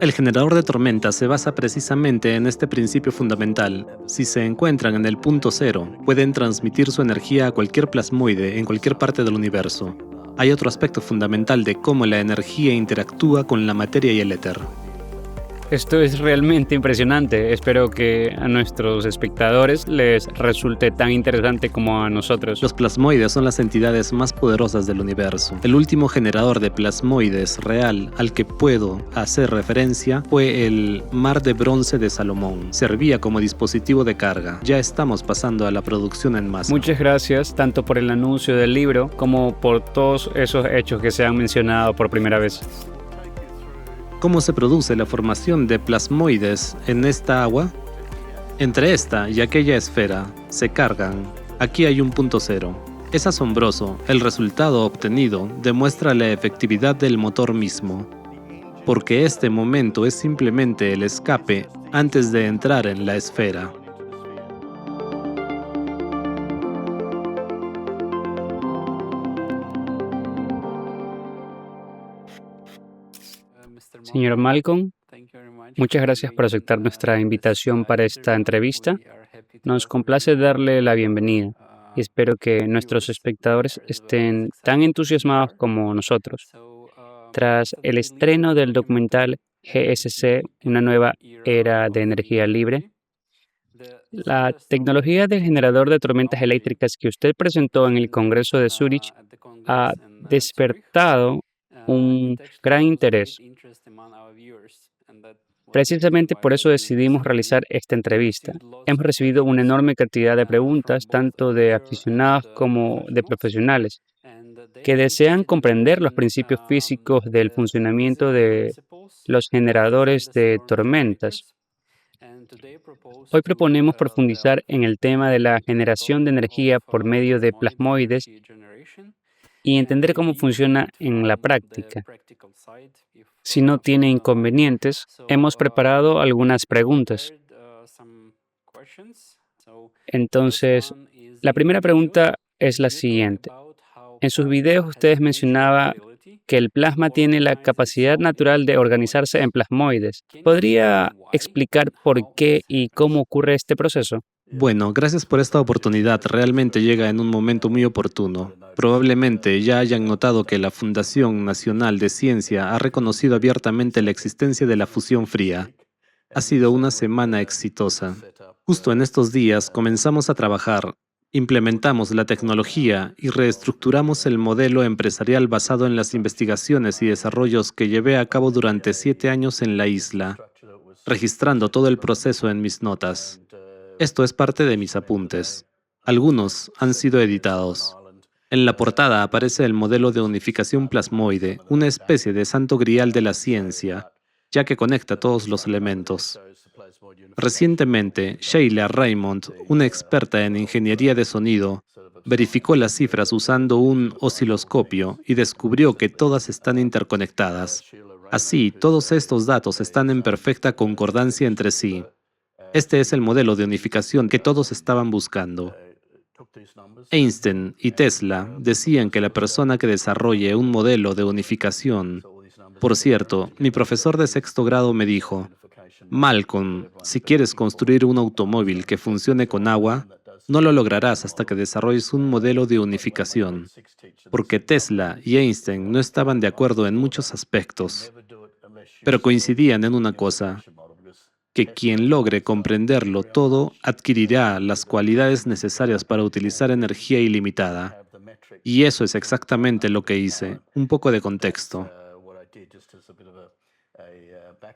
El generador de tormentas se basa precisamente en este principio fundamental. Si se encuentran en el punto cero, pueden transmitir su energía a cualquier plasmoide en cualquier parte del universo. Hay otro aspecto fundamental de cómo la energía interactúa con la materia y el éter. Esto es realmente impresionante. Espero que a nuestros espectadores les resulte tan interesante como a nosotros. Los plasmoides son las entidades más poderosas del universo. El último generador de plasmoides real al que puedo hacer referencia fue el Mar de Bronce de Salomón. Servía como dispositivo de carga. Ya estamos pasando a la producción en masa. Muchas gracias tanto por el anuncio del libro como por todos esos hechos que se han mencionado por primera vez. ¿Cómo se produce la formación de plasmoides en esta agua? Entre esta y aquella esfera se cargan. Aquí hay un punto cero. Es asombroso, el resultado obtenido demuestra la efectividad del motor mismo, porque este momento es simplemente el escape antes de entrar en la esfera. Señor Malcolm, muchas gracias por aceptar nuestra invitación para esta entrevista. Nos complace darle la bienvenida y espero que nuestros espectadores estén tan entusiasmados como nosotros. Tras el estreno del documental GSC, una nueva era de energía libre, la tecnología del generador de tormentas eléctricas que usted presentó en el Congreso de Zúrich ha despertado un gran interés. Precisamente por eso decidimos realizar esta entrevista. Hemos recibido una enorme cantidad de preguntas, tanto de aficionados como de profesionales, que desean comprender los principios físicos del funcionamiento de los generadores de tormentas. Hoy proponemos profundizar en el tema de la generación de energía por medio de plasmoides y entender cómo funciona en la práctica. Si no tiene inconvenientes, hemos preparado algunas preguntas. Entonces, la primera pregunta es la siguiente. En sus videos ustedes mencionaban que el plasma tiene la capacidad natural de organizarse en plasmoides. ¿Podría explicar por qué y cómo ocurre este proceso? Bueno, gracias por esta oportunidad. Realmente llega en un momento muy oportuno. Probablemente ya hayan notado que la Fundación Nacional de Ciencia ha reconocido abiertamente la existencia de la fusión fría. Ha sido una semana exitosa. Justo en estos días comenzamos a trabajar, implementamos la tecnología y reestructuramos el modelo empresarial basado en las investigaciones y desarrollos que llevé a cabo durante 7 años en la isla, registrando todo el proceso en mis notas. Esto es parte de mis apuntes. Algunos han sido editados. En la portada aparece el modelo de unificación plasmoide, una especie de santo grial de la ciencia, ya que conecta todos los elementos. Recientemente, Sheila Raymond, una experta en ingeniería de sonido, verificó las cifras usando un osciloscopio y descubrió que todas están interconectadas. Así, todos estos datos están en perfecta concordancia entre sí. Este es el modelo de unificación que todos estaban buscando. Einstein y Tesla decían que la persona que desarrolle un modelo de unificación... Por cierto, mi profesor de 6º grado me dijo, Malcolm, si quieres construir un automóvil que funcione con agua, no lo lograrás hasta que desarrolles un modelo de unificación, porque Tesla y Einstein no estaban de acuerdo en muchos aspectos, pero coincidían en una cosa, que quien logre comprenderlo todo adquirirá las cualidades necesarias para utilizar energía ilimitada. Y eso es exactamente lo que hice. Un poco de contexto.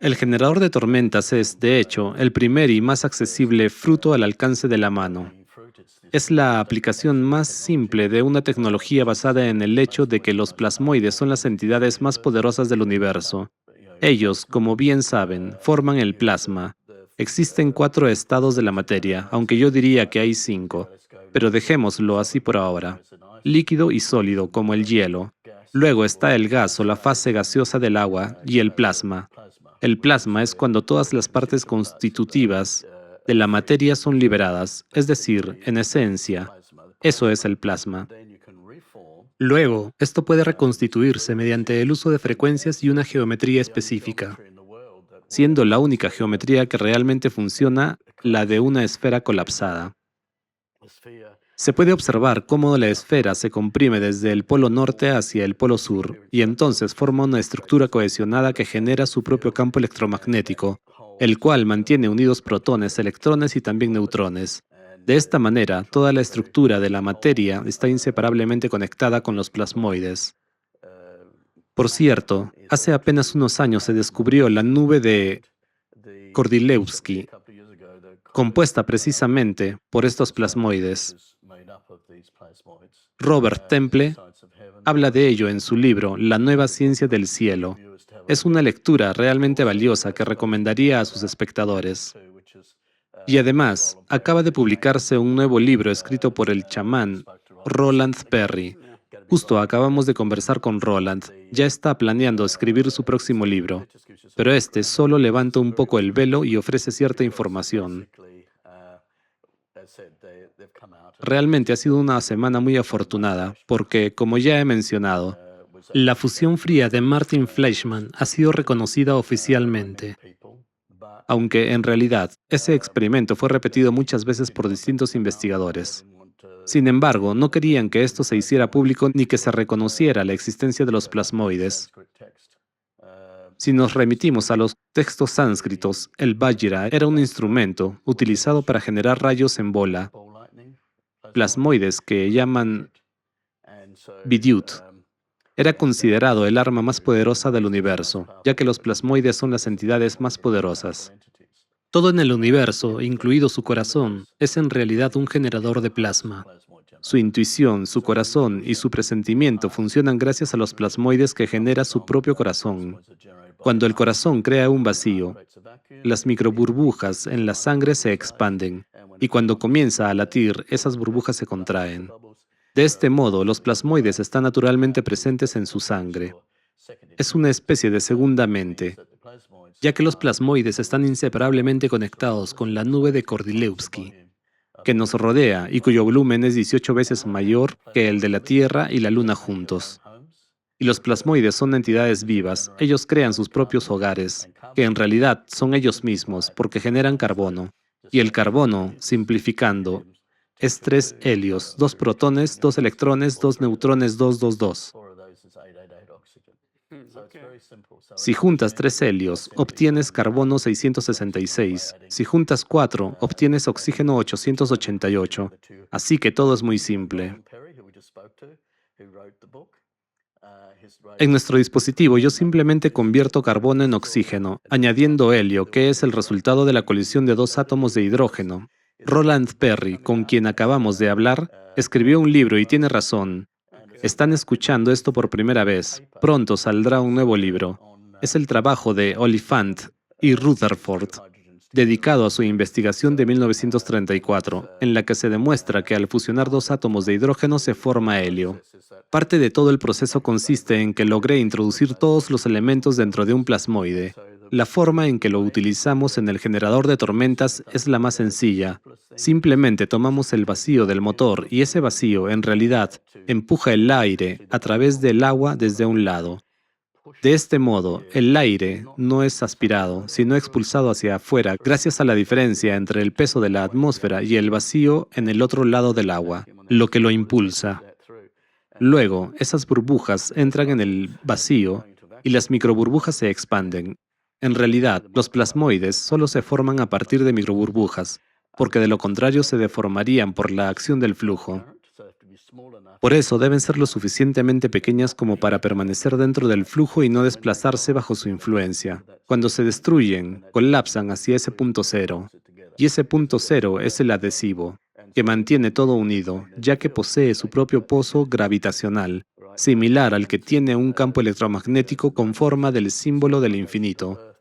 El generador de tormentas es, de hecho, el primer y más accesible fruto al alcance de la mano. Es la aplicación más simple de una tecnología basada en el hecho de que los plasmoides son las entidades más poderosas del universo. Ellos, como bien saben, forman el plasma. Existen 4 estados de la materia, aunque yo diría que hay 5, pero dejémoslo así por ahora. Líquido y sólido, como el hielo. Luego está el gas o la fase gaseosa del agua y el plasma. El plasma es cuando todas las partes constitutivas de la materia son liberadas, es decir, en esencia, eso es el plasma. Luego, esto puede reconstituirse mediante el uso de frecuencias y una geometría específica. siendo la única geometría que realmente funciona la de una esfera colapsada. Se puede observar cómo la esfera se comprime desde el polo norte hacia el polo sur, y entonces forma una estructura cohesionada que genera su propio campo electromagnético, el cual mantiene unidos protones, electrones y también neutrones. De esta manera, toda la estructura de la materia está inseparablemente conectada con los plasmoides. Por cierto, hace apenas unos años se descubrió la nube de Kordylewski, compuesta precisamente por estos plasmoides. Robert Temple habla de ello en su libro La nueva ciencia del cielo. Es una lectura realmente valiosa que recomendaría a sus espectadores. Y además, acaba de publicarse un nuevo libro escrito por el chamán Roland Perry. Justo acabamos de conversar con Roland. Ya está planeando escribir su próximo libro, pero este solo levanta un poco el velo y ofrece cierta información. Realmente ha sido una semana muy afortunada porque, como ya he mencionado, la fusión fría de Martin Fleischmann ha sido reconocida oficialmente, aunque en realidad ese experimento fue repetido muchas veces por distintos investigadores. Sin embargo, no querían que esto se hiciera público ni que se reconociera la existencia de los plasmoides. Si nos remitimos a los textos sánscritos, el Vajra era un instrumento utilizado para generar rayos en bola, plasmoides que llaman Vidyut. Era considerado el arma más poderosa del universo, ya que los plasmoides son las entidades más poderosas. Todo en el universo, incluido su corazón, es en realidad un generador de plasma. Su intuición, su corazón y su presentimiento funcionan gracias a los plasmoides que genera su propio corazón. Cuando el corazón crea un vacío, las microburbujas en la sangre se expanden, y cuando comienza a latir, esas burbujas se contraen. De este modo, los plasmoides están naturalmente presentes en su sangre. Es una especie de segunda mente, ya que los plasmoides están inseparablemente conectados con la nube de Kordylewski, que nos rodea y cuyo volumen es 18 veces mayor que el de la Tierra y la Luna juntos. Y los plasmoides son entidades vivas, ellos crean sus propios hogares, que en realidad son ellos mismos porque generan carbono. Y el carbono, simplificando, es 3 helios, 2 protones, 2 electrones, 2 neutrones, 2, 2, 2. Si juntas 3 helios, obtienes carbono 666. Si juntas 4, obtienes oxígeno 888. Así que todo es muy simple. En nuestro dispositivo yo simplemente convierto carbono en oxígeno, añadiendo helio, que es el resultado de la colisión de 2 átomos de hidrógeno. Roland Perry, con quien acabamos de hablar, escribió un libro y tiene razón. Están escuchando esto por primera vez. Pronto saldrá un nuevo libro. Es el trabajo de Oliphant y Rutherford, dedicado a su investigación de 1934, en la que se demuestra que al fusionar 2 átomos de hidrógeno se forma helio. Parte de todo el proceso consiste en que logré introducir todos los elementos dentro de un plasmoide. La forma en que lo utilizamos en el generador de tormentas es la más sencilla. Simplemente tomamos el vacío del motor y ese vacío, en realidad, empuja el aire a través del agua desde un lado. De este modo, el aire no es aspirado, sino expulsado hacia afuera gracias a la diferencia entre el peso de la atmósfera y el vacío en el otro lado del agua, lo que lo impulsa. Luego, esas burbujas entran en el vacío y las microburbujas se expanden. En realidad, los plasmoides solo se forman a partir de microburbujas, porque de lo contrario se deformarían por la acción del flujo. Por eso deben ser lo suficientemente pequeñas como para permanecer dentro del flujo y no desplazarse bajo su influencia. Cuando se destruyen, colapsan hacia ese punto cero. Y ese punto cero es el adhesivo, que mantiene todo unido, ya que posee su propio pozo gravitacional, similar al que tiene un campo electromagnético con forma del símbolo del infinito.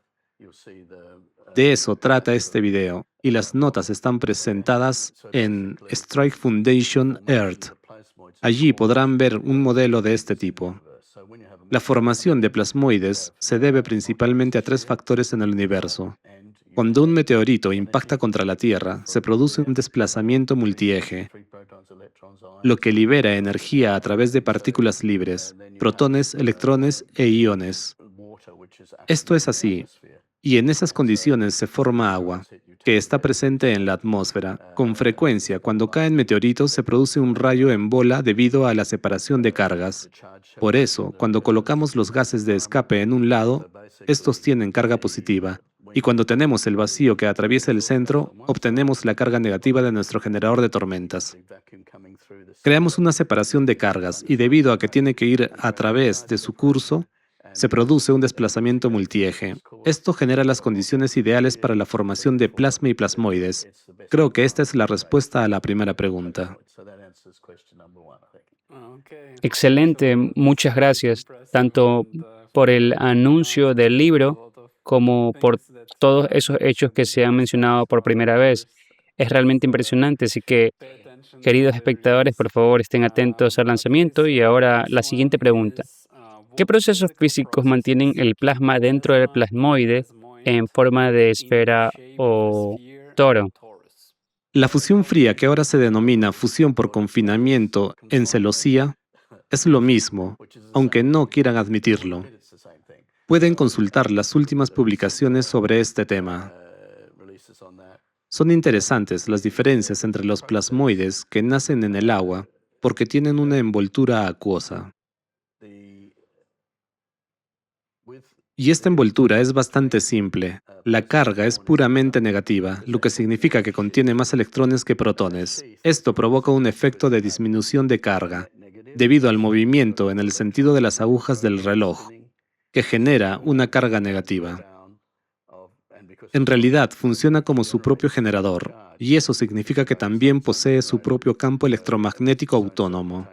De eso trata este video, y las notas están presentadas en Strike Foundation Earth. Allí podrán ver un modelo de este tipo. La formación de plasmoides se debe principalmente a 3 factores en el universo. Cuando un meteorito impacta contra la Tierra, se produce un desplazamiento multieje, lo que libera energía a través de partículas libres, protones, electrones e iones. Esto es así, Y en esas condiciones se forma agua, que está presente en la atmósfera. Con frecuencia, cuando caen meteoritos, se produce un rayo en bola debido a la separación de cargas. Por eso, cuando colocamos los gases de escape en un lado, estos tienen carga positiva. Y cuando tenemos el vacío que atraviesa el centro, obtenemos la carga negativa de nuestro generador de tormentas. Creamos una separación de cargas y debido a que tiene que ir a través de su curso, se produce un desplazamiento multieje. Esto genera las condiciones ideales para la formación de plasma y plasmoides. Creo que esta es la respuesta a la primera pregunta. Excelente, muchas gracias, tanto por el anuncio del libro como por todos esos hechos que se han mencionado por primera vez. Es realmente impresionante, así que, queridos espectadores, por favor, estén atentos al lanzamiento. Y ahora la siguiente pregunta. ¿Qué procesos físicos mantienen el plasma dentro del plasmoide en forma de esfera o toro? La fusión fría, que ahora se denomina fusión por confinamiento en celosía, es lo mismo, aunque no quieran admitirlo. Pueden consultar las últimas publicaciones sobre este tema. Son interesantes las diferencias entre los plasmoides que nacen en el agua porque tienen una envoltura acuosa. Y esta envoltura es bastante simple. La carga es puramente negativa, lo que significa que contiene más electrones que protones. Esto provoca un efecto de disminución de carga, debido al movimiento en el sentido de las agujas del reloj, que genera una carga negativa. En realidad funciona como su propio generador, y eso significa que también posee su propio campo electromagnético autónomo.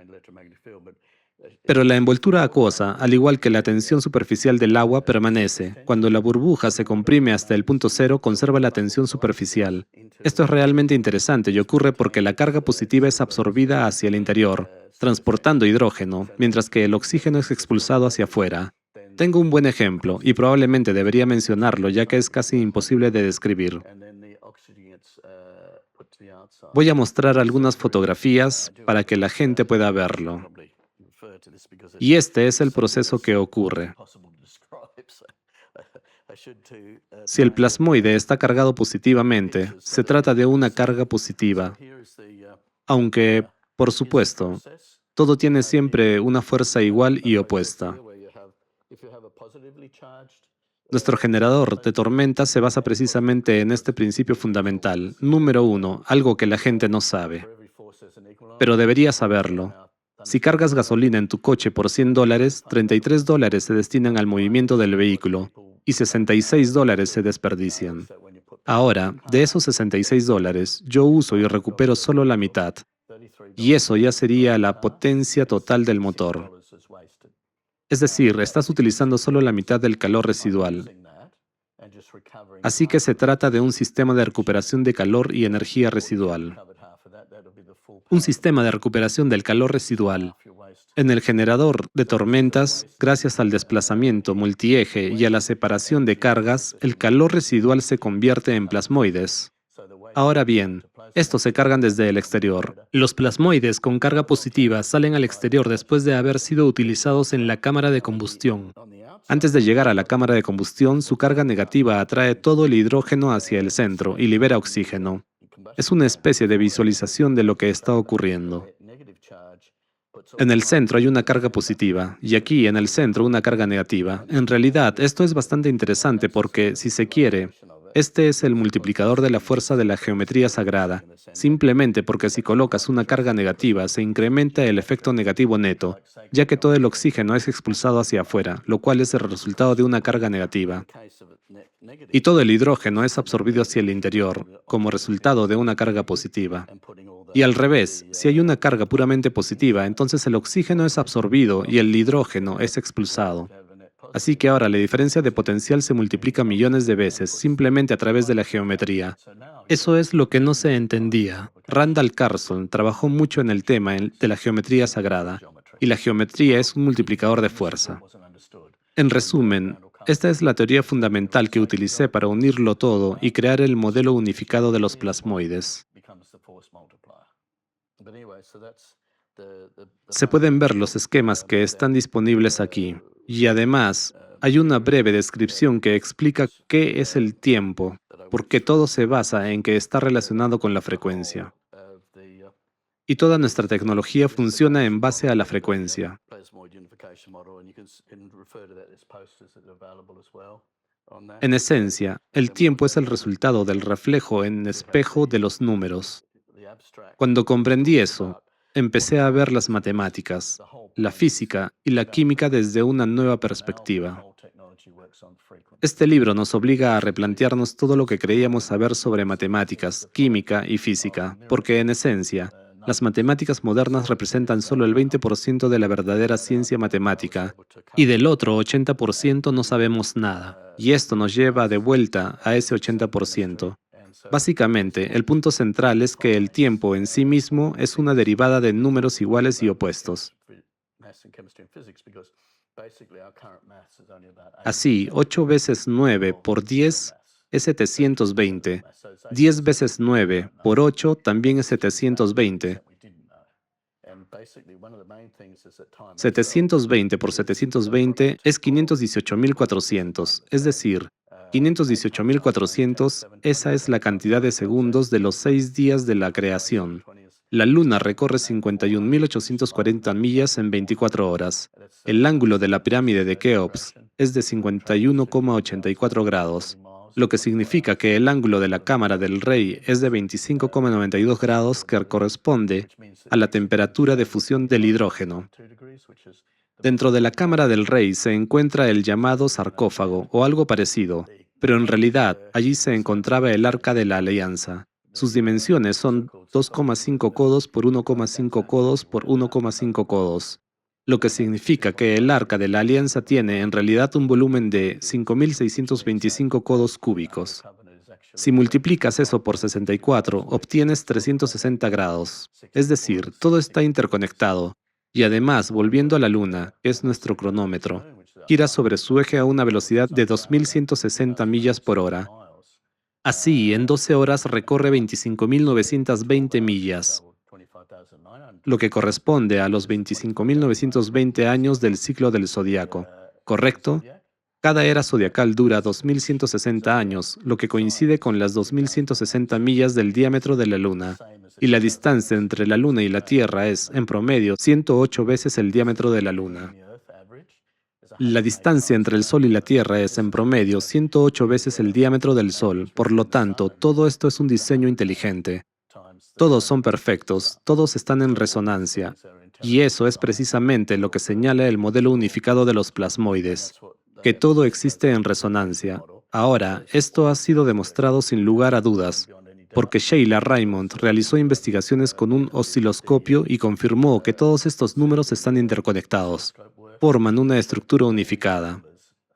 Pero la envoltura acuosa, al igual que la tensión superficial del agua, permanece. Cuando la burbuja se comprime hasta el punto cero, conserva la tensión superficial. Esto es realmente interesante y ocurre porque la carga positiva es absorbida hacia el interior, transportando hidrógeno, mientras que el oxígeno es expulsado hacia afuera. Tengo un buen ejemplo, y probablemente debería mencionarlo ya que es casi imposible de describir. Voy a mostrar algunas fotografías para que la gente pueda verlo. Y este es el proceso que ocurre. Si el plasmoide está cargado positivamente, se trata de una carga positiva, aunque, por supuesto, todo tiene siempre una fuerza igual y opuesta. Nuestro generador de tormentas se basa precisamente en este principio fundamental. Número 1, algo que la gente no sabe, pero debería saberlo. Si cargas gasolina en tu coche por $100, $33 se destinan al movimiento del vehículo y $66 se desperdician. Ahora, de esos $66, yo uso y recupero solo la mitad, y eso ya sería la potencia total del motor. Es decir, estás utilizando solo la mitad del calor residual. Así que se trata de un sistema de recuperación de calor y energía residual. Un sistema de recuperación del calor residual. En el generador de tormentas, gracias al desplazamiento multieje y a la separación de cargas, el calor residual se convierte en plasmoides. Ahora bien, estos se cargan desde el exterior. Los plasmoides con carga positiva salen al exterior después de haber sido utilizados en la cámara de combustión. Antes de llegar a la cámara de combustión, su carga negativa atrae todo el hidrógeno hacia el centro y libera oxígeno. Es una especie de visualización de lo que está ocurriendo. En el centro hay una carga positiva y aquí en el centro una carga negativa. En realidad, esto es bastante interesante porque, si se quiere, este es el multiplicador de la fuerza de la geometría sagrada. Simplemente porque si colocas una carga negativa, se incrementa el efecto negativo neto, ya que todo el oxígeno es expulsado hacia afuera, lo cual es el resultado de una carga negativa. Y todo el hidrógeno es absorbido hacia el interior, como resultado de una carga positiva. Y al revés, si hay una carga puramente positiva, entonces el oxígeno es absorbido y el hidrógeno es expulsado. Así que ahora la diferencia de potencial se multiplica millones de veces, simplemente a través de la geometría. Eso es lo que no se entendía. Randall Carlson trabajó mucho en el tema de la geometría sagrada, y la geometría es un multiplicador de fuerza. En resumen, esta es la teoría fundamental que utilicé para unirlo todo y crear el modelo unificado de los plasmoides. Se pueden ver los esquemas que están disponibles aquí. Y además, hay una breve descripción que explica qué es el tiempo, porque todo se basa en que está relacionado con la frecuencia. Y toda nuestra tecnología funciona en base a la frecuencia. En esencia, el tiempo es el resultado del reflejo en espejo de los números. Cuando comprendí eso, empecé a ver las matemáticas, la física y la química desde una nueva perspectiva. Este libro nos obliga a replantearnos todo lo que creíamos saber sobre matemáticas, química y física, porque en esencia, las matemáticas modernas representan solo el 20% de la verdadera ciencia matemática, y del otro 80% no sabemos nada. Y esto nos lleva de vuelta a ese 80%. Básicamente, el punto central es que el tiempo en sí mismo es una derivada de números iguales y opuestos. Así, 8 veces 9 por 10 es 720. 10 veces 9 por 8 también es 720. 720 por 720 es 518.400, es decir, 518.400, esa es la cantidad de segundos de los 6 días de la creación. La Luna recorre 51.840 millas en 24 horas. El ángulo de la pirámide de Keops es de 51,84 grados, lo que significa que el ángulo de la cámara del Rey es de 25,92 grados, que corresponde a la temperatura de fusión del hidrógeno. Dentro de la cámara del Rey se encuentra el llamado sarcófago o algo parecido, pero en realidad allí se encontraba el Arca de la Alianza. Sus dimensiones son 2,5 codos por 1,5 codos por 1,5 codos, lo que significa que el Arca de la Alianza tiene en realidad un volumen de 5.625 codos cúbicos. Si multiplicas eso por 64, obtienes 360 grados. Es decir, todo está interconectado. Y además, volviendo a la Luna, que es nuestro cronómetro, gira sobre su eje a una velocidad de 2.160 millas por hora. Así, en 12 horas recorre 25.920 millas, lo que corresponde a los 25.920 años del ciclo del zodiaco. ¿Correcto? Cada era zodiacal dura 2.160 años, lo que coincide con las 2.160 millas del diámetro de la Luna. Y la distancia entre la Luna y la Tierra es, en promedio, 108 veces el diámetro de la Luna. La distancia entre el Sol y la Tierra es, en promedio, 108 veces el diámetro del Sol. Por lo tanto, todo esto es un diseño inteligente. Todos son perfectos, todos están en resonancia. Y eso es precisamente lo que señala el modelo unificado de los plasmoides, que todo existe en resonancia. Ahora, esto ha sido demostrado sin lugar a dudas, porque Sheila Raymond realizó investigaciones con un osciloscopio y confirmó que todos estos números están interconectados. Forman una estructura unificada.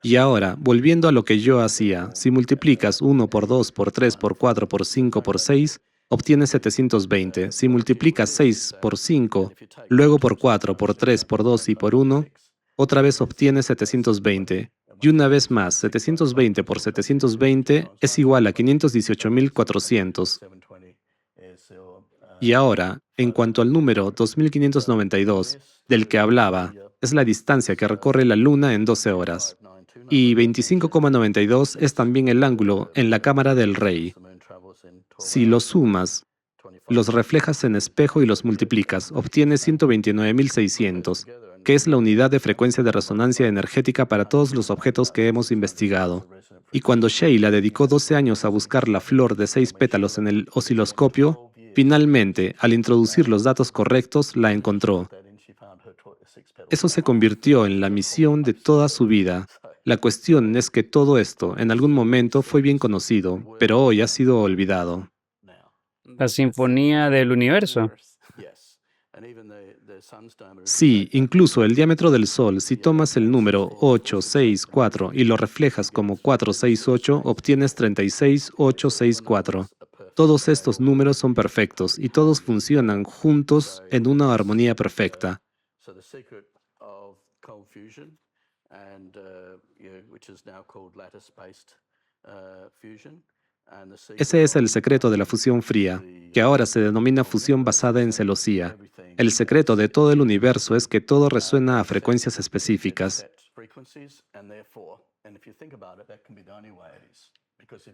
Y ahora, volviendo a lo que yo hacía, si multiplicas 1 por 2 por 3 por 4 por 5 por 6, obtienes 720. Si multiplicas 6 por 5, luego por 4, por 3, por 2 y por 1, otra vez obtienes 720. Y una vez más, 720 por 720 es igual a 518.400. Y ahora, en cuanto al número 2592, del que hablaba, es la distancia que recorre la Luna en 12 horas. Y 25,92 es también el ángulo en la cámara del Rey. Si los sumas, los reflejas en espejo y los multiplicas, obtienes 129.600, que es la unidad de frecuencia de resonancia energética para todos los objetos que hemos investigado. Y cuando Sheila dedicó 12 años a buscar la flor de 6 pétalos en el osciloscopio, finalmente, al introducir los datos correctos, la encontró. Eso se convirtió en la misión de toda su vida. La cuestión es que todo esto, en algún momento, fue bien conocido, pero hoy ha sido olvidado. La sinfonía del universo. Sí, incluso el diámetro del Sol, si tomas el número 864 y lo reflejas como 468, obtienes 36,864. Todos estos números son perfectos y todos funcionan juntos en una armonía perfecta. Ese es el secreto de la fusión fría, que ahora se denomina fusión basada en celosía. El secreto de todo el universo es que todo resuena a frecuencias específicas.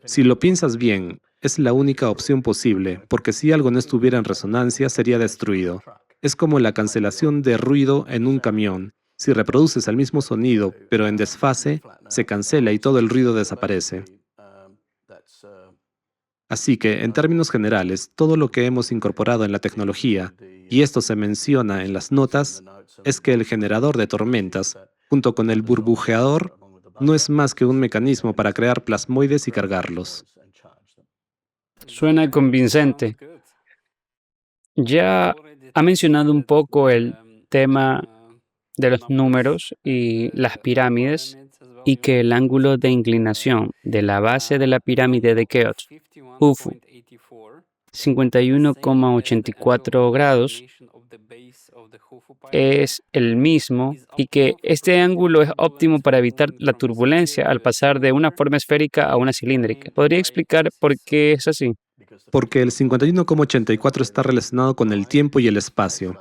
Si lo piensas bien, es la única opción posible, porque si algo no estuviera en resonancia, sería destruido. Es como la cancelación de ruido en un camión. Si reproduces el mismo sonido, pero en desfase, se cancela y todo el ruido desaparece. Así que, en términos generales, todo lo que hemos incorporado en la tecnología, y esto se menciona en las notas, es que el generador de tormentas, junto con el burbujeador, no es más que un mecanismo para crear plasmoides y cargarlos. Suena convincente. Ya ha mencionado un poco el tema de los números y las pirámides y que el ángulo de inclinación de la base de la pirámide de Keops, Jufu, 51,84 grados, es el mismo y que este ángulo es óptimo para evitar la turbulencia al pasar de una forma esférica a una cilíndrica. ¿Podría explicar por qué es así? Porque el 51,84 está relacionado con el tiempo y el espacio.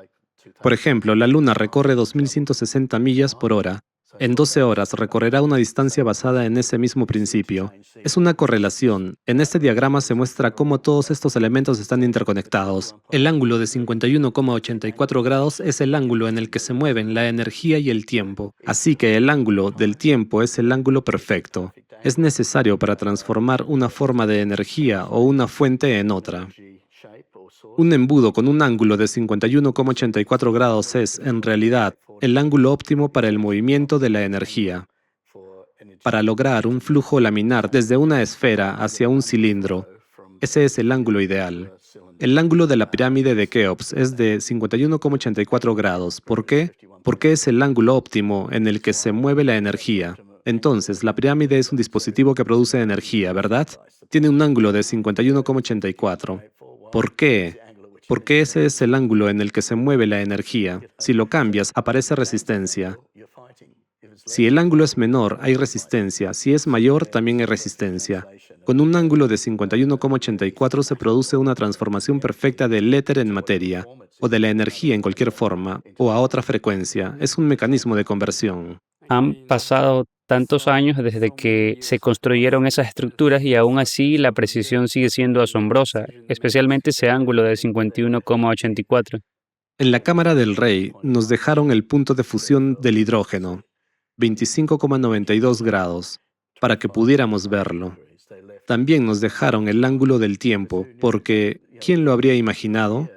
Por ejemplo, la Luna recorre 2.160 millas por hora. En 12 horas recorrerá una distancia basada en ese mismo principio. Es una correlación. En este diagrama se muestra cómo todos estos elementos están interconectados. El ángulo de 51,84 grados es el ángulo en el que se mueven la energía y el tiempo. Así que el ángulo del tiempo es el ángulo perfecto. Es necesario para transformar una forma de energía o una fuente en otra. Un embudo con un ángulo de 51,84 grados es, en realidad, el ángulo óptimo para el movimiento de la energía. Para lograr un flujo laminar desde una esfera hacia un cilindro, ese es el ángulo ideal. El ángulo de la pirámide de Keops es de 51,84 grados. ¿Por qué? Porque es el ángulo óptimo en el que se mueve la energía. Entonces, la pirámide es un dispositivo que produce energía, ¿verdad? Tiene un ángulo de 51,84. ¿Por qué? Porque ese es el ángulo en el que se mueve la energía. Si lo cambias, aparece resistencia. Si el ángulo es menor, hay resistencia. Si es mayor, también hay resistencia. Con un ángulo de 51,84 se produce una transformación perfecta del éter en materia, o de la energía en cualquier forma, o a otra frecuencia. Es un mecanismo de conversión. Han pasado tantos años desde que se construyeron esas estructuras y aún así la precisión sigue siendo asombrosa, especialmente ese ángulo de 51,84. En la Cámara del Rey nos dejaron el punto de fusión del hidrógeno, 25,92 grados, para que pudiéramos verlo. También nos dejaron el ángulo del tiempo, porque ¿quién lo habría imaginado?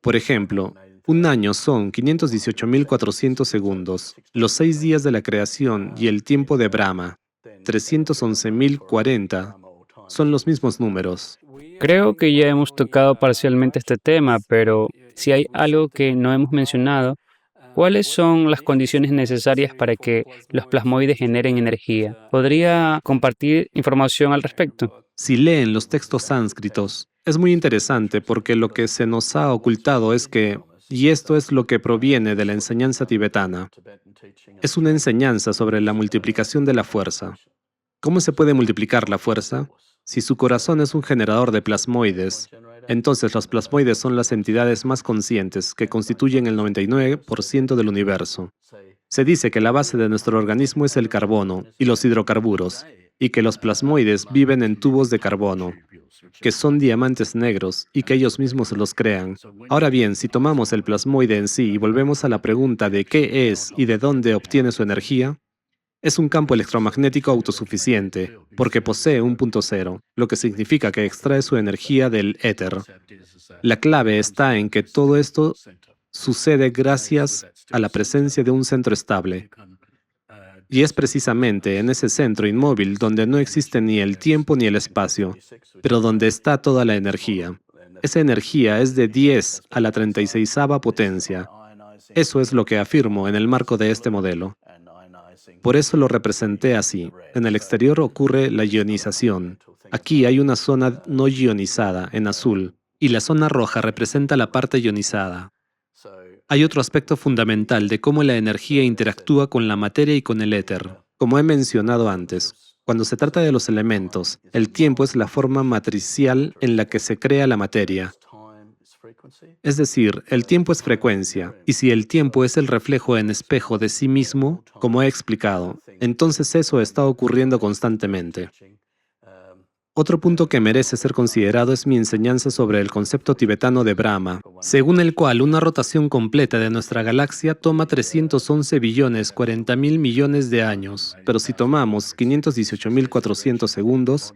Por ejemplo, un año son 518.400 segundos, los 6 días de la creación y el tiempo de Brahma, 311.040, son los mismos números. Creo que ya hemos tocado parcialmente este tema, pero si hay algo que no hemos mencionado, ¿cuáles son las condiciones necesarias para que los plasmoides generen energía? ¿Podría compartir información al respecto? Si leen los textos sánscritos, es muy interesante porque lo que se nos ha ocultado es que, y esto es lo que proviene de la enseñanza tibetana, es una enseñanza sobre la multiplicación de la fuerza. ¿Cómo se puede multiplicar la fuerza? Si su corazón es un generador de plasmoides, entonces los plasmoides son las entidades más conscientes que constituyen el 99% del universo. Se dice que la base de nuestro organismo es el carbono y los hidrocarburos, y que los plasmoides viven en tubos de carbono, que son diamantes negros y que ellos mismos los crean. Ahora bien, si tomamos el plasmoide en sí y volvemos a la pregunta de qué es y de dónde obtiene su energía, es un campo electromagnético autosuficiente, porque posee un punto cero, lo que significa que extrae su energía del éter. La clave está en que todo esto sucede gracias a la presencia de un centro estable. Y es precisamente en ese centro inmóvil donde no existe ni el tiempo ni el espacio, pero donde está toda la energía. Esa energía es de 10 a la 36ª potencia. Eso es lo que afirmo en el marco de este modelo. Por eso lo representé así. En el exterior ocurre la ionización. Aquí hay una zona no ionizada, en azul, y la zona roja representa la parte ionizada. Hay otro aspecto fundamental de cómo la energía interactúa con la materia y con el éter. Como he mencionado antes, cuando se trata de los elementos, el tiempo es la forma matricial en la que se crea la materia. Es decir, el tiempo es frecuencia, y si el tiempo es el reflejo en espejo de sí mismo, como he explicado, entonces eso está ocurriendo constantemente. Otro punto que merece ser considerado es mi enseñanza sobre el concepto tibetano de Brahma, según el cual una rotación completa de nuestra galaxia toma 311.040.000 millones de años, pero si tomamos 518.400 segundos,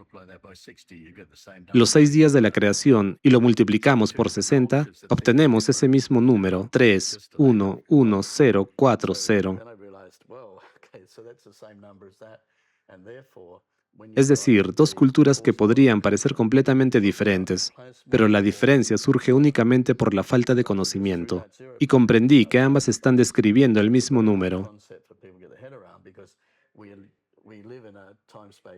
los 6 días de la creación, y lo multiplicamos por 60, obtenemos ese mismo número, 3,1,1,0,4,0. Es decir, dos culturas que podrían parecer completamente diferentes, pero la diferencia surge únicamente por la falta de conocimiento. Y comprendí que ambas están describiendo el mismo número.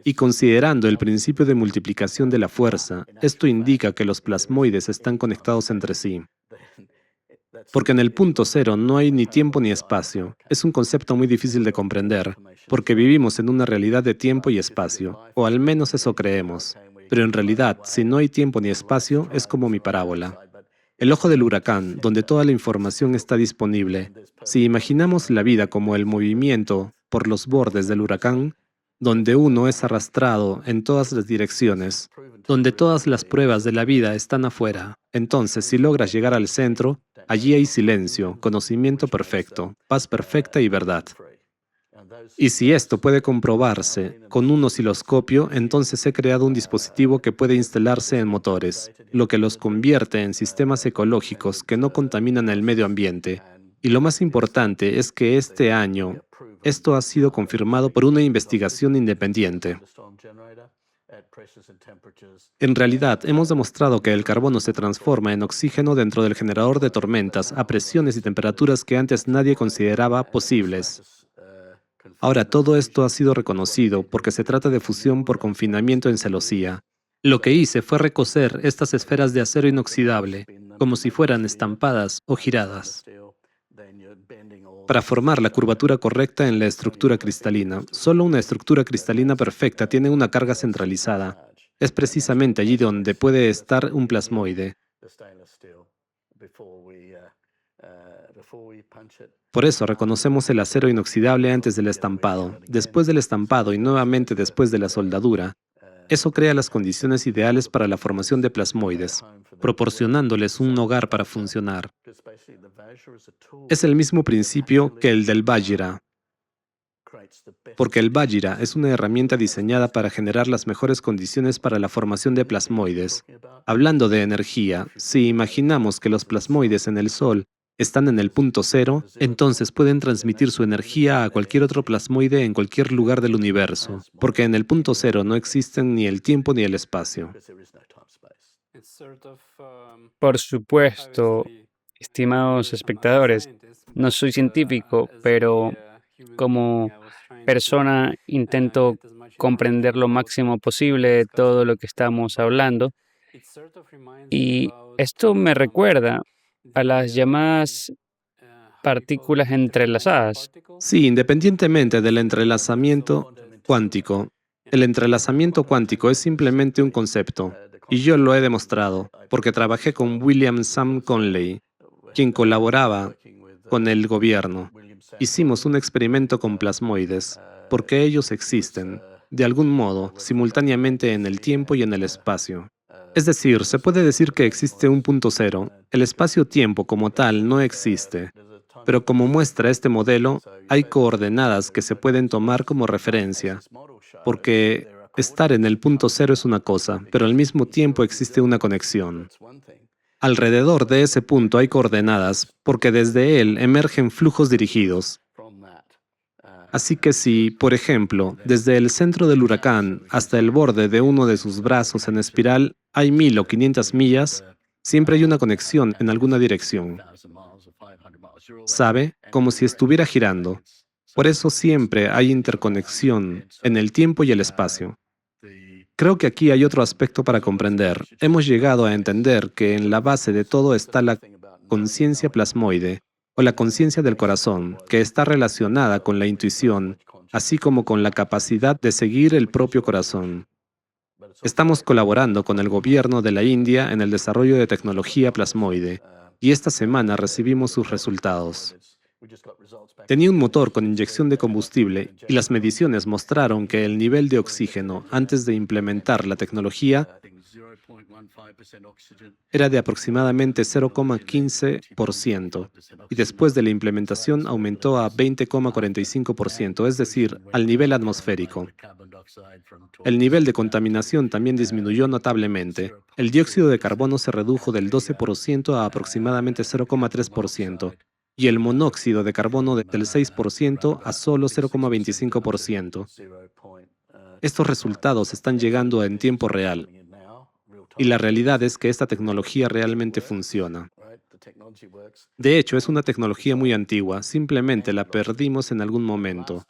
Y considerando el principio de multiplicación de la fuerza, esto indica que los plasmoides están conectados entre sí. Porque en el punto cero no hay ni tiempo ni espacio. Es un concepto muy difícil de comprender, porque vivimos en una realidad de tiempo y espacio, o al menos eso creemos. Pero en realidad, si no hay tiempo ni espacio, es como mi parábola. El ojo del huracán, donde toda la información está disponible. Si imaginamos la vida como el movimiento por los bordes del huracán, donde uno es arrastrado en todas las direcciones, donde todas las pruebas de la vida están afuera, entonces si logras llegar al centro, allí hay silencio, conocimiento perfecto, paz perfecta y verdad. Y si esto puede comprobarse con un osciloscopio, entonces he creado un dispositivo que puede instalarse en motores, lo que los convierte en sistemas ecológicos que no contaminan el medio ambiente. Y lo más importante es que este año, esto ha sido confirmado por una investigación independiente. En realidad, hemos demostrado que el carbono se transforma en oxígeno dentro del generador de tormentas a presiones y temperaturas que antes nadie consideraba posibles. Ahora, todo esto ha sido reconocido porque se trata de fusión por confinamiento en celosía. Lo que hice fue recocer estas esferas de acero inoxidable, como si fueran estampadas o giradas, para formar la curvatura correcta en la estructura cristalina. Solo una estructura cristalina perfecta tiene una carga centralizada. Es precisamente allí donde puede estar un plasmoide. Por eso reconocemos el acero inoxidable antes del estampado, después del estampado y nuevamente después de la soldadura. Eso crea las condiciones ideales para la formación de plasmoides, proporcionándoles un hogar para funcionar. Es el mismo principio que el del Vajra, porque el Vajra es una herramienta diseñada para generar las mejores condiciones para la formación de plasmoides. Hablando de energía, si imaginamos que los plasmoides en el Sol están en el punto cero, entonces pueden transmitir su energía a cualquier otro plasmoide en cualquier lugar del universo, porque en el punto cero no existen ni el tiempo ni el espacio. Por supuesto, estimados espectadores, no soy científico, pero como persona intento comprender lo máximo posible todo lo que estamos hablando. Y esto me recuerda a las llamadas partículas entrelazadas. Sí, independientemente del entrelazamiento cuántico, el entrelazamiento cuántico es simplemente un concepto, y yo lo he demostrado, porque trabajé con William Sam Conley, quien colaboraba con el gobierno. Hicimos un experimento con plasmoides, porque ellos existen, de algún modo, simultáneamente en el tiempo y en el espacio. Es decir, se puede decir que existe un punto cero. El espacio-tiempo como tal no existe. Pero como muestra este modelo, hay coordenadas que se pueden tomar como referencia, porque estar en el punto cero es una cosa, pero al mismo tiempo existe una conexión. Alrededor de ese punto hay coordenadas, porque desde él emergen flujos dirigidos. Así que si, por ejemplo, desde el centro del huracán hasta el borde de uno de sus brazos en espiral hay 1000 o 500 millas, siempre hay una conexión en alguna dirección. ¿Sabe? Como si estuviera girando. Por eso siempre hay interconexión en el tiempo y el espacio. Creo que aquí hay otro aspecto para comprender. Hemos llegado a entender que en la base de todo está la conciencia plasmoide, o la conciencia del corazón, que está relacionada con la intuición, así como con la capacidad de seguir el propio corazón. Estamos colaborando con el gobierno de la India en el desarrollo de tecnología plasmoide, y esta semana recibimos sus resultados. Tenía un motor con inyección de combustible y las mediciones mostraron que el nivel de oxígeno antes de implementar la tecnología era de aproximadamente 0,15% y después de la implementación aumentó a 20,45%, es decir, al nivel atmosférico. El nivel de contaminación también disminuyó notablemente. El dióxido de carbono se redujo del 12% a aproximadamente 0,3% y el monóxido de carbono del 6% a solo 0,25%. Estos resultados están llegando en tiempo real y la realidad es que esta tecnología realmente funciona. De hecho, es una tecnología muy antigua, simplemente la perdimos en algún momento.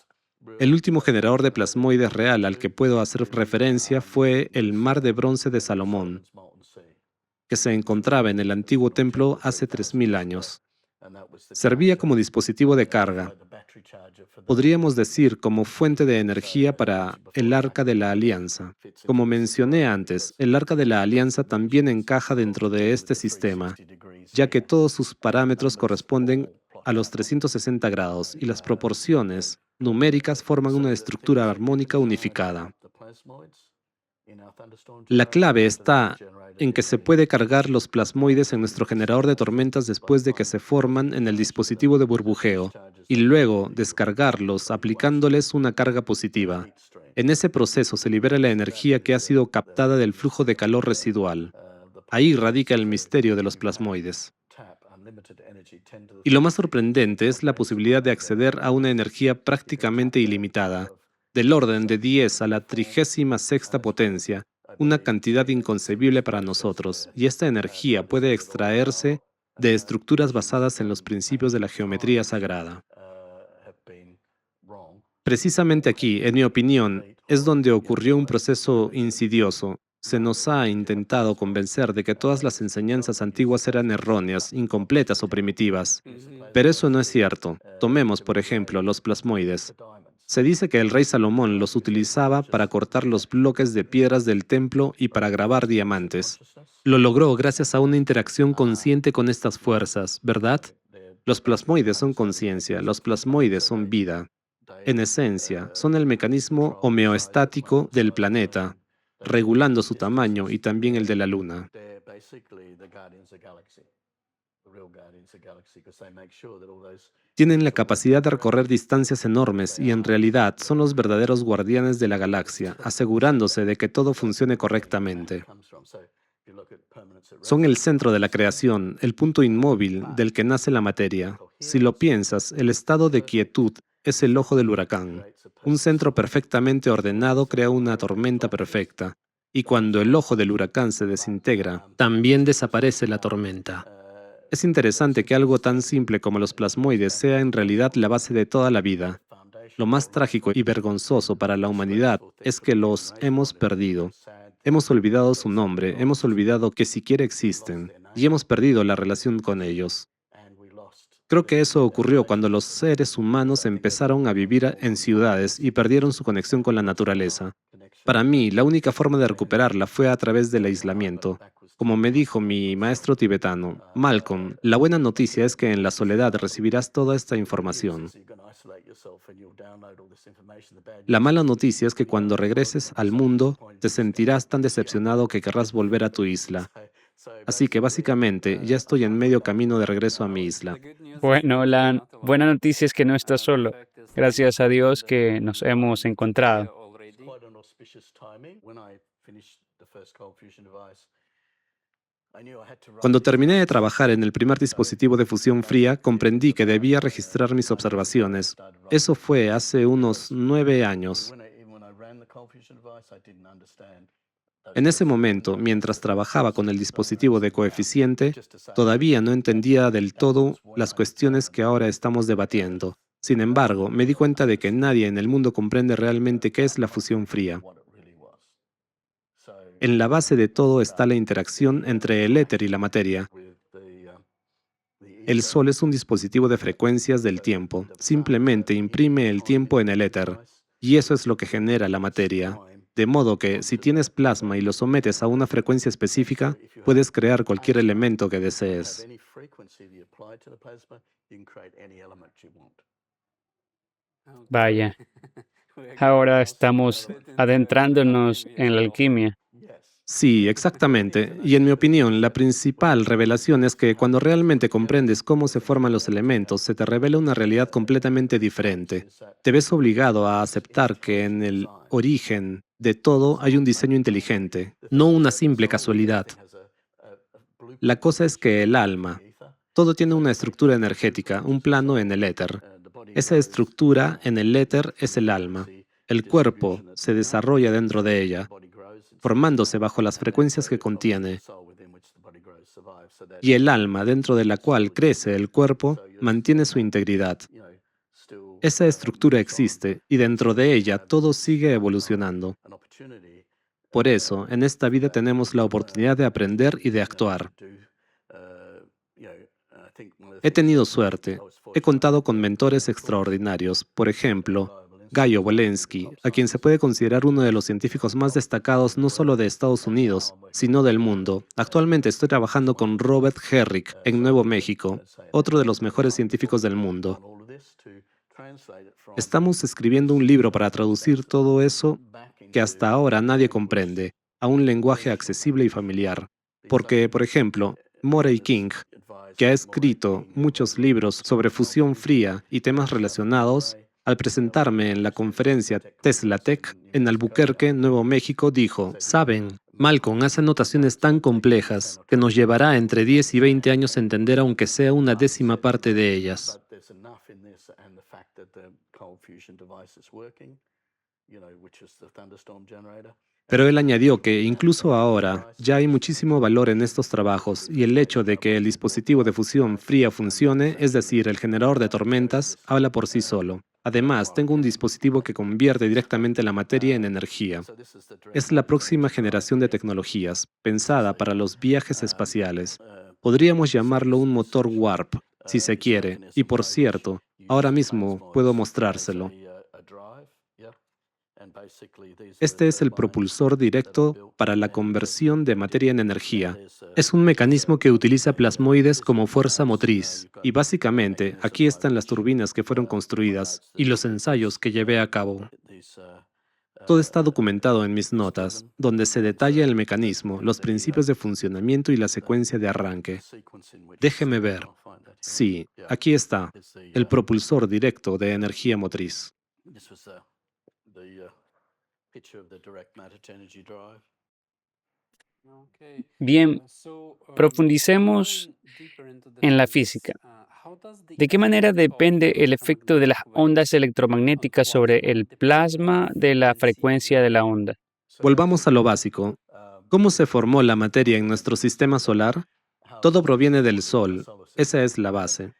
El último generador de plasmoides real al que puedo hacer referencia fue el Mar de Bronce de Salomón, que se encontraba en el antiguo templo hace 3000 años. Servía como dispositivo de carga, podríamos decir como fuente de energía para el Arca de la Alianza. Como mencioné antes, el Arca de la Alianza también encaja dentro de este sistema, ya que todos sus parámetros corresponden a los 360 grados y las proporciones numéricas forman una estructura armónica unificada. La clave está en que se puede cargar los plasmoides en nuestro generador de tormentas después de que se forman en el dispositivo de burbujeo y luego descargarlos aplicándoles una carga positiva. En ese proceso se libera la energía que ha sido captada del flujo de calor residual. Ahí radica el misterio de los plasmoides. Y lo más sorprendente es la posibilidad de acceder a una energía prácticamente ilimitada, del orden de 10 a la 36ª potencia, una cantidad inconcebible para nosotros, y esta energía puede extraerse de estructuras basadas en los principios de la geometría sagrada. Precisamente aquí, en mi opinión, es donde ocurrió un proceso insidioso. Se nos ha intentado convencer de que todas las enseñanzas antiguas eran erróneas, incompletas o primitivas. Pero eso no es cierto. Tomemos, por ejemplo, los plasmoides. Se dice que el rey Salomón los utilizaba para cortar los bloques de piedras del templo y para grabar diamantes. Lo logró gracias a una interacción consciente con estas fuerzas, ¿verdad? Los plasmoides son conciencia, los plasmoides son vida. En esencia, son el mecanismo homeostático del planeta, regulando su tamaño y también el de la Luna. Tienen la capacidad de recorrer distancias enormes y en realidad son los verdaderos guardianes de la galaxia, asegurándose de que todo funcione correctamente. Son el centro de la creación, el punto inmóvil del que nace la materia. Si lo piensas, el estado de quietud es el ojo del huracán. Un centro perfectamente ordenado crea una tormenta perfecta. Y cuando el ojo del huracán se desintegra, también desaparece la tormenta. Es interesante que algo tan simple como los plasmoides sea en realidad la base de toda la vida. Lo más trágico y vergonzoso para la humanidad es que los hemos perdido. Hemos olvidado su nombre, hemos olvidado que siquiera existen, y hemos perdido la relación con ellos. Creo que eso ocurrió cuando los seres humanos empezaron a vivir en ciudades y perdieron su conexión con la naturaleza. Para mí, la única forma de recuperarla fue a través del aislamiento. Como me dijo mi maestro tibetano, Malcolm, la buena noticia es que en la soledad recibirás toda esta información. La mala noticia es que cuando regreses al mundo, te sentirás tan decepcionado que querrás volver a tu isla. Así que básicamente ya estoy en medio camino de regreso a mi isla. Bueno, la buena noticia es que no estás solo. Gracias a Dios que nos hemos encontrado. Cuando terminé de trabajar en el primer dispositivo de fusión fría, comprendí que debía registrar mis observaciones. Eso fue hace unos 9 años. En ese momento, mientras trabajaba con el dispositivo de coeficiente, todavía no entendía del todo las cuestiones que ahora estamos debatiendo. Sin embargo, me di cuenta de que nadie en el mundo comprende realmente qué es la fusión fría. En la base de todo está la interacción entre el éter y la materia. El Sol es un dispositivo de frecuencias del tiempo. Simplemente imprime el tiempo en el éter. Y eso es lo que genera la materia. De modo que, si tienes plasma y lo sometes a una frecuencia específica, puedes crear cualquier elemento que desees. Vaya, ahora estamos adentrándonos en la alquimia. Sí, exactamente. Y en mi opinión, la principal revelación es que cuando realmente comprendes cómo se forman los elementos, se te revela una realidad completamente diferente. Te ves obligado a aceptar que en el origen de todo hay un diseño inteligente, no una simple casualidad. La cosa es que el alma, todo tiene una estructura energética, un plano en el éter. Esa estructura en el éter es el alma. El cuerpo se desarrolla dentro de ella, formándose bajo las frecuencias que contiene, y el alma dentro de la cual crece el cuerpo mantiene su integridad. Esa estructura existe y dentro de ella todo sigue evolucionando. Por eso, en esta vida tenemos la oportunidad de aprender y de actuar. He tenido suerte. He contado con mentores extraordinarios. Por ejemplo, Gaio Walensky, a quien se puede considerar uno de los científicos más destacados no solo de Estados Unidos, sino del mundo. Actualmente estoy trabajando con Robert Herrick en Nuevo México, otro de los mejores científicos del mundo. Estamos escribiendo un libro para traducir todo eso que hasta ahora nadie comprende a un lenguaje accesible y familiar. Porque, por ejemplo, Morey King, que ha escrito muchos libros sobre fusión fría y temas relacionados, al presentarme en la conferencia Tesla Tech en Albuquerque, Nuevo México, dijo: "Saben, Malcolm hace anotaciones tan complejas que nos llevará entre 10 y 20 años entender aunque sea una décima parte de ellas". Pero él añadió que incluso ahora ya hay muchísimo valor en estos trabajos y el hecho de que el dispositivo de fusión fría funcione, es decir, el generador de tormentas, habla por sí solo. Además, tengo un dispositivo que convierte directamente la materia en energía. Es la próxima generación de tecnologías, pensada para los viajes espaciales. Podríamos llamarlo un motor warp, si se quiere, y por cierto, ahora mismo puedo mostrárselo. Este es el propulsor directo para la conversión de materia en energía. Es un mecanismo que utiliza plasmoides como fuerza motriz, y básicamente aquí están las turbinas que fueron construidas y los ensayos que llevé a cabo. Todo está documentado en mis notas, donde se detalla el mecanismo, los principios de funcionamiento y la secuencia de arranque. Déjeme ver. Sí, aquí está, el propulsor directo de energía motriz. Bien, profundicemos en la física. ¿De qué manera depende el efecto de las ondas electromagnéticas sobre el plasma de la frecuencia de la onda? Volvamos a lo básico. ¿Cómo se formó la materia en nuestro sistema solar? Todo proviene del Sol. Esa es la base.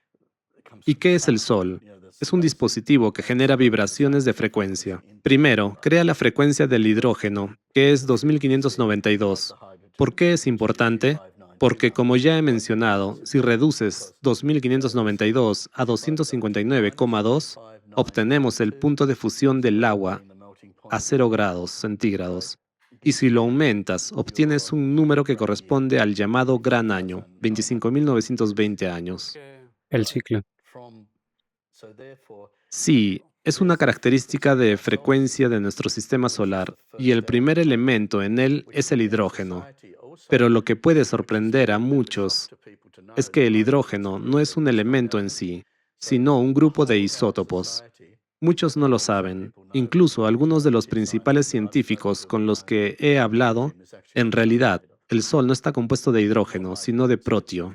¿Y qué es el Sol? Es un dispositivo que genera vibraciones de frecuencia. Primero, crea la frecuencia del hidrógeno, que es 2592. ¿Por qué es importante? Porque, como ya he mencionado, si reduces 2592 a 259,2, obtenemos el punto de fusión del agua a 0 grados centígrados. Y si lo aumentas, obtienes un número que corresponde al llamado gran año, 25.920 años. El ciclo. Sí, es una característica de frecuencia de nuestro sistema solar, y el primer elemento en él es el hidrógeno. Pero lo que puede sorprender a muchos es que el hidrógeno no es un elemento en sí, sino un grupo de isótopos. Muchos no lo saben. Incluso algunos de los principales científicos con los que he hablado, en realidad, el Sol no está compuesto de hidrógeno, sino de protio.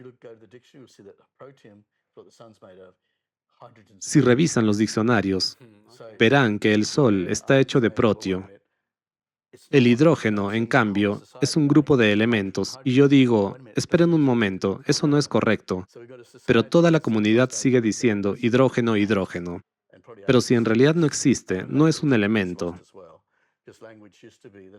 Si revisan los diccionarios, verán que el Sol está hecho de protio. El hidrógeno, en cambio, es un grupo de elementos, y yo digo, esperen un momento, eso no es correcto. Pero toda la comunidad sigue diciendo hidrógeno, hidrógeno. Pero si en realidad no existe, no es un elemento.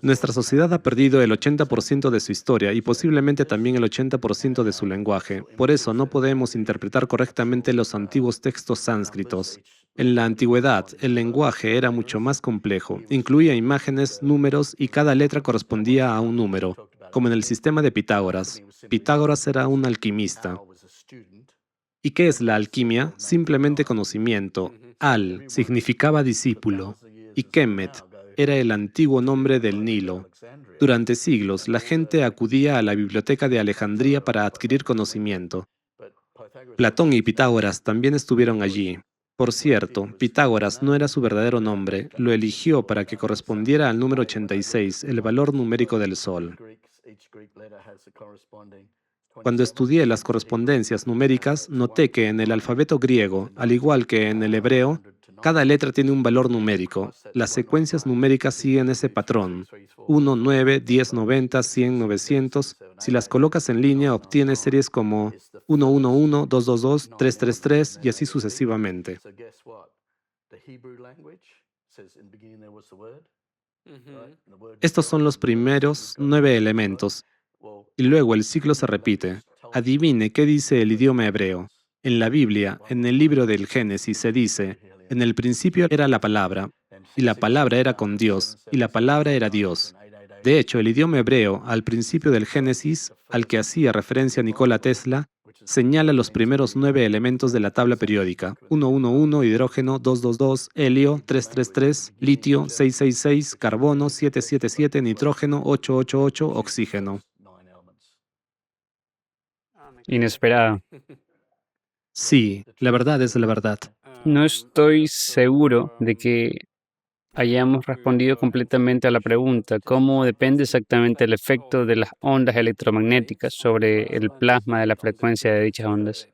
Nuestra sociedad ha perdido el 80% de su historia y posiblemente también el 80% de su lenguaje. Por eso no podemos interpretar correctamente los antiguos textos sánscritos. En la antigüedad, el lenguaje era mucho más complejo. Incluía imágenes, números y cada letra correspondía a un número, como en el sistema de Pitágoras. Pitágoras era un alquimista. ¿Y qué es la alquimia? Simplemente conocimiento. Al significaba discípulo y Kemet era el antiguo nombre del Nilo. Durante siglos, la gente acudía a la biblioteca de Alejandría para adquirir conocimiento. Platón y Pitágoras también estuvieron allí. Por cierto, Pitágoras no era su verdadero nombre, lo eligió para que correspondiera al número 86, el valor numérico del Sol. Cuando estudié las correspondencias numéricas, noté que en el alfabeto griego, al igual que en el hebreo, cada letra tiene un valor numérico. Las secuencias numéricas siguen ese patrón. 1, 9, 10, 90, 100, 900. Si las colocas en línea, obtienes series como 111, 222, 333 y así sucesivamente. Estos son los primeros 9 elementos. Y luego el ciclo se repite. Adivine qué dice el idioma hebreo. En la Biblia, en el libro del Génesis, se dice, en el principio era la palabra, y la palabra era con Dios, y la palabra era Dios. De hecho, el idioma hebreo, al principio del Génesis, al que hacía referencia Nikola Tesla, señala los primeros 9 elementos de la tabla periódica: 111, hidrógeno; 222, helio; 333, litio; 666, carbono; 777, nitrógeno; 888, oxígeno. Inesperado. Sí, la verdad es la verdad. No estoy seguro de que hayamos respondido completamente a la pregunta, ¿cómo depende exactamente el efecto de las ondas electromagnéticas sobre el plasma de la frecuencia de dichas ondas?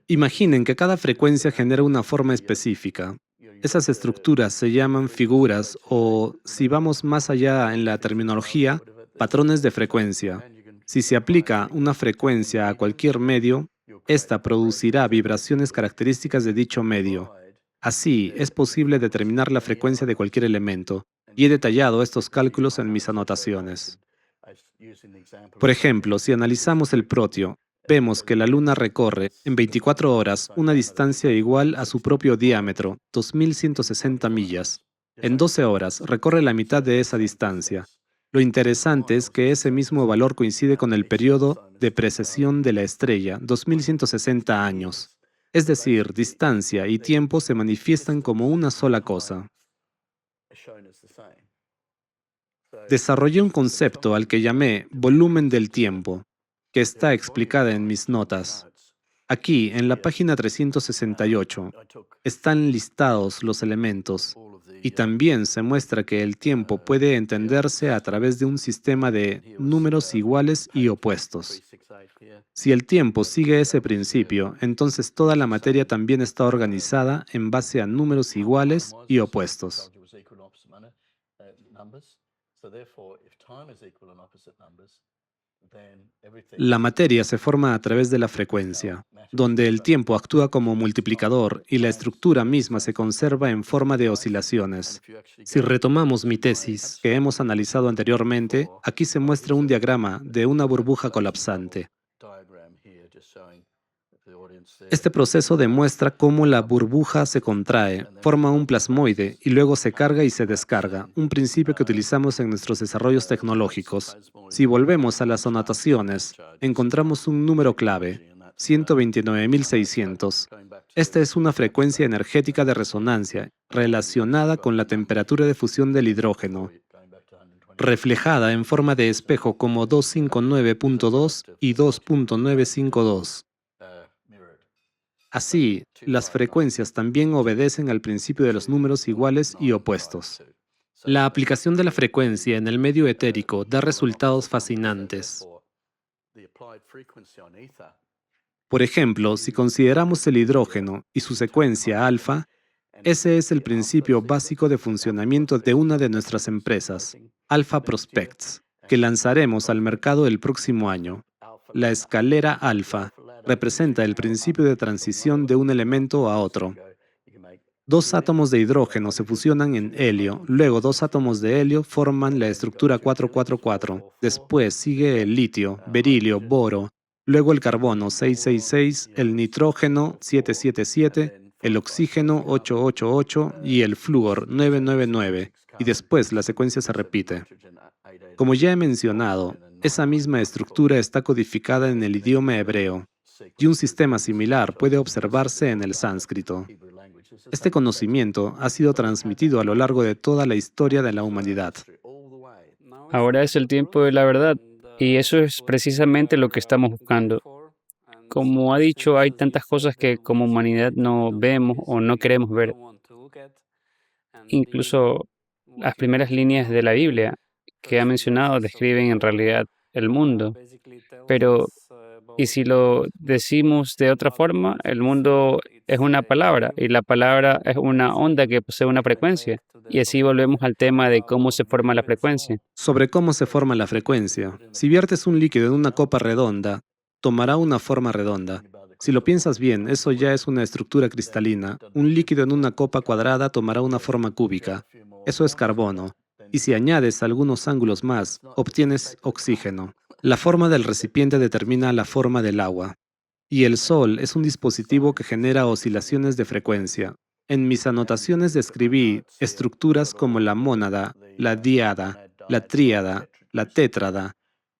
Imaginen que cada frecuencia genera una forma específica. Esas estructuras se llaman figuras o, si vamos más allá en la terminología, patrones de frecuencia. Si se aplica una frecuencia a cualquier medio, esta producirá vibraciones características de dicho medio. Así, es posible determinar la frecuencia de cualquier elemento, y he detallado estos cálculos en mis anotaciones. Por ejemplo, si analizamos el protio, vemos que la Luna recorre, en 24 horas, una distancia igual a su propio diámetro, 2160 millas. En 12 horas, recorre la mitad de esa distancia. Lo interesante es que ese mismo valor coincide con el periodo de precesión de la estrella, 2160 años. Es decir, distancia y tiempo se manifiestan como una sola cosa. Desarrollé un concepto al que llamé volumen del tiempo, que está explicada en mis notas. Aquí, en la página 368, están listados los elementos y también se muestra que el tiempo puede entenderse a través de un sistema de números iguales y opuestos. Si el tiempo sigue ese principio, entonces toda la materia también está organizada en base a números iguales y opuestos. La materia se forma a través de la frecuencia, donde el tiempo actúa como multiplicador y la estructura misma se conserva en forma de oscilaciones. Si retomamos mi tesis, que hemos analizado anteriormente, aquí se muestra un diagrama de una burbuja colapsante. Este proceso demuestra cómo la burbuja se contrae, forma un plasmoide y luego se carga y se descarga, un principio que utilizamos en nuestros desarrollos tecnológicos. Si volvemos a las anotaciones, encontramos un número clave, 129.600. Esta es una frecuencia energética de resonancia relacionada con la temperatura de fusión del hidrógeno, reflejada en forma de espejo como 259.2 y 2.952. Así, las frecuencias también obedecen al principio de los números iguales y opuestos. La aplicación de la frecuencia en el medio etérico da resultados fascinantes. Por ejemplo, si consideramos el hidrógeno y su secuencia alfa, ese es el principio básico de funcionamiento de una de nuestras empresas, Alpha Prospects, que lanzaremos al mercado el próximo año. La escalera alfa representa el principio de transición de un elemento a otro. Dos átomos de hidrógeno se fusionan en helio, luego dos átomos de helio forman la estructura 444. Después sigue el litio, berilio, boro, luego el carbono 666, el nitrógeno 777, el oxígeno 888 y el flúor 999, y después la secuencia se repite. Como ya he mencionado, esa misma estructura está codificada en el idioma hebreo, y un sistema similar puede observarse en el sánscrito. Este conocimiento ha sido transmitido a lo largo de toda la historia de la humanidad. Ahora es el tiempo de la verdad y eso es precisamente lo que estamos buscando. Como ha dicho, hay tantas cosas que como humanidad no vemos o no queremos ver. Incluso las primeras líneas de la Biblia que ha mencionado describen en realidad el mundo. Pero, ¿y si lo decimos de otra forma? El mundo es una palabra y la palabra es una onda que posee una frecuencia. Y así volvemos al tema de cómo se forma la frecuencia. Sobre cómo se forma la frecuencia. Si viertes un líquido en una copa redonda, tomará una forma redonda. Si lo piensas bien, eso ya es una estructura cristalina. Un líquido en una copa cuadrada tomará una forma cúbica. Eso es carbono. Y si añades algunos ángulos más, obtienes oxígeno. La forma del recipiente determina la forma del agua. Y el Sol es un dispositivo que genera oscilaciones de frecuencia. En mis anotaciones describí estructuras como la mónada, la díada, la tríada, la tétrada.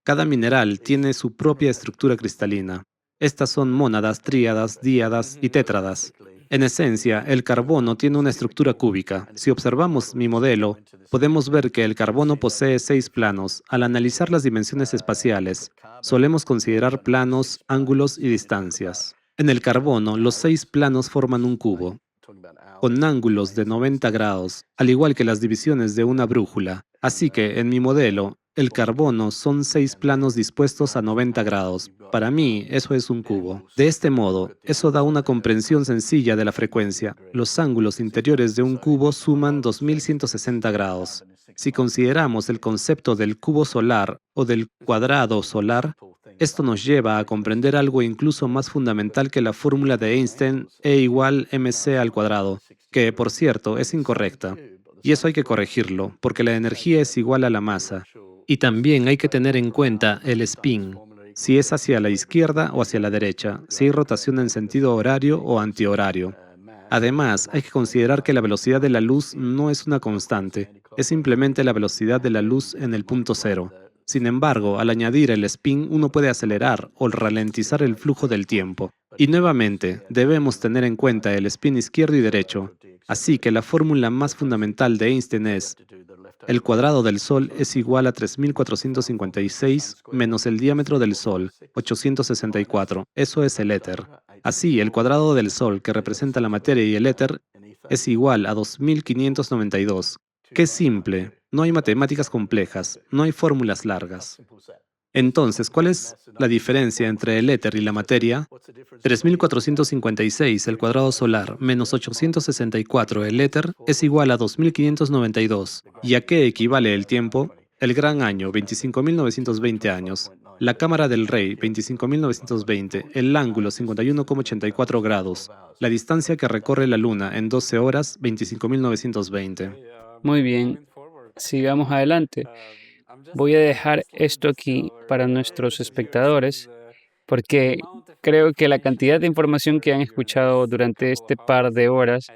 Cada mineral tiene su propia estructura cristalina. Estas son mónadas, tríadas, díadas y tétradas. En esencia, el carbono tiene una estructura cúbica. Si observamos mi modelo, podemos ver que el carbono posee 6 planos. Al analizar las dimensiones espaciales, solemos considerar planos, ángulos y distancias. En el carbono, los 6 planos forman un cubo, con ángulos de 90 grados, al igual que las divisiones de una brújula. Así que, en mi modelo, el carbono son 6 planos dispuestos a 90 grados. Para mí, eso es un cubo. De este modo, eso da una comprensión sencilla de la frecuencia. Los ángulos interiores de un cubo suman 2160 grados. Si consideramos el concepto del cubo solar o del cuadrado solar, esto nos lleva a comprender algo incluso más fundamental que la fórmula de Einstein E igual mc al cuadrado, que, por cierto, es incorrecta. Y eso hay que corregirlo, porque la energía es igual a la masa. Y también hay que tener en cuenta el spin, si es hacia la izquierda o hacia la derecha, si hay rotación en sentido horario o antihorario. Además, hay que considerar que la velocidad de la luz no es una constante, es simplemente la velocidad de la luz en el punto cero. Sin embargo, al añadir el spin, uno puede acelerar o ralentizar el flujo del tiempo. Y nuevamente, debemos tener en cuenta el spin izquierdo y derecho. Así que la fórmula más fundamental de Einstein es: el cuadrado del Sol es igual a 3456 menos el diámetro del Sol, 864. Eso es el éter. Así, el cuadrado del Sol, que representa la materia y el éter, es igual a 2592. ¡Qué simple! No hay matemáticas complejas, no hay fórmulas largas. Entonces, ¿cuál es la diferencia entre el éter y la materia? 3456, el cuadrado solar, menos 864, el éter, es igual a 2592. ¿Y a qué equivale el tiempo? El gran año, 25.920 años. La cámara del rey, 25.920. El ángulo, 51,84 grados. La distancia que recorre la luna en 12 horas, 25.920. Muy bien, sigamos adelante. Voy a dejar esto aquí para nuestros espectadores porque creo que la cantidad de información que han escuchado durante este par de horas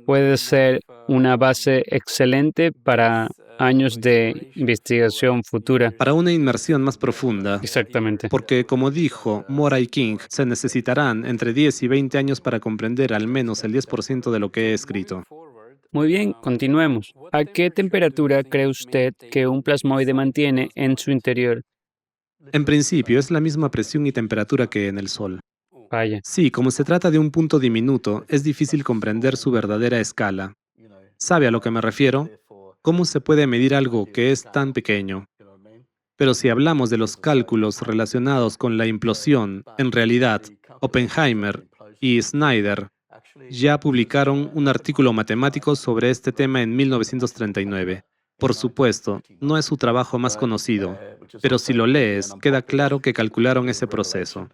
puede ser una base excelente para años de investigación futura. Para una inmersión más profunda. Exactamente. Porque, como dijo Moray King, se necesitarán entre 10 y 20 años para comprender al menos el 10% de lo que he escrito. Muy bien, continuemos. ¿A qué temperatura cree usted que un plasmoide mantiene en su interior? En principio, es la misma presión y temperatura que en el Sol. Vaya. Sí, como se trata de un punto diminuto, es difícil comprender su verdadera escala. ¿Sabe a lo que me refiero? ¿Cómo se puede medir algo que es tan pequeño? Pero si hablamos de los cálculos relacionados con la implosión, en realidad, Oppenheimer y Snyder ya publicaron un artículo matemático sobre este tema en 1939. Por supuesto, no es su trabajo más conocido, pero si lo lees, queda claro que calcularon ese proceso.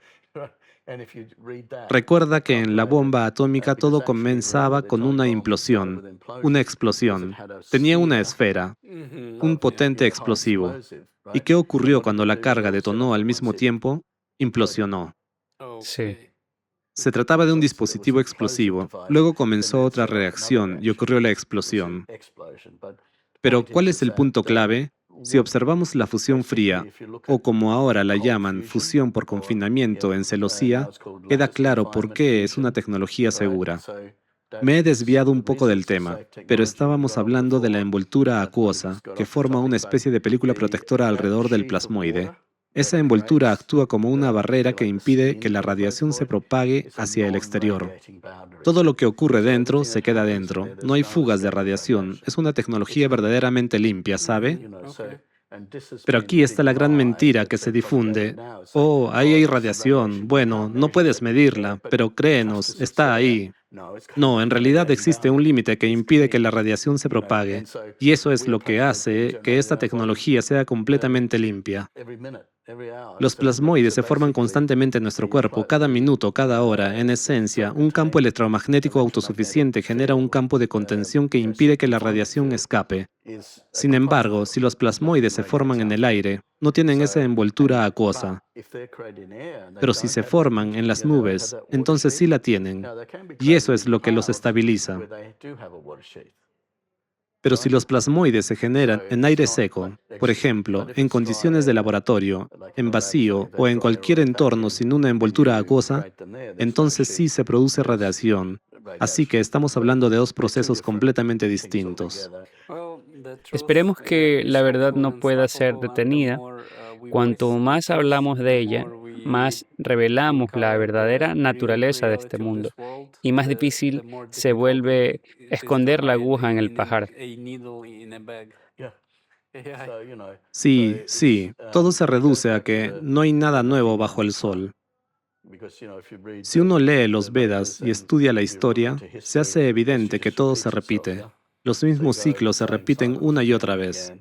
Recuerda que en la bomba atómica todo comenzaba con una implosión, una explosión. Tenía una esfera, un potente explosivo. ¿Y qué ocurrió cuando la carga detonó al mismo tiempo? Implosionó. Sí, Se trataba de un dispositivo explosivo. Luego comenzó otra reacción y ocurrió la explosión. Pero, ¿cuál es el punto clave? Si observamos la fusión fría, o como ahora la llaman, fusión por confinamiento en celosía, queda claro por qué es una tecnología segura. Me he desviado un poco del tema, pero estábamos hablando de la envoltura acuosa, que forma una especie de película protectora alrededor del plasmoide. Esa envoltura actúa como una barrera que impide que la radiación se propague hacia el exterior. Todo lo que ocurre dentro se queda dentro. No hay fugas de radiación. Es una tecnología verdaderamente limpia, ¿sabe? Pero aquí está la gran mentira que se difunde. Oh, ahí hay radiación. Bueno, no puedes medirla, pero créenos, está ahí. No, en realidad existe un límite que impide que la radiación se propague, y eso es lo que hace que esta tecnología sea completamente limpia. Los plasmoides se forman constantemente en nuestro cuerpo, cada minuto, cada hora. En esencia, un campo electromagnético autosuficiente genera un campo de contención que impide que la radiación escape. Sin embargo, si los plasmoides se forman en el aire, no tienen esa envoltura acuosa. Pero si se forman en las nubes, entonces sí la tienen. Y eso es lo que los estabiliza. Pero si los plasmoides se generan en aire seco, por ejemplo, en condiciones de laboratorio, en vacío o en cualquier entorno sin una envoltura acuosa, entonces sí se produce radiación. Así que estamos hablando de dos procesos completamente distintos. esperemos que la verdad no pueda ser detenida. Cuanto más hablamos de ella, más revelamos la verdadera naturaleza de este mundo y más difícil se vuelve esconder la aguja en el pajar. Sí, sí, todo se reduce a que no hay nada nuevo bajo el sol. Si uno lee los Vedas y estudia la historia, se hace evidente que todo se repite. Los mismos ciclos se repiten una y otra vez.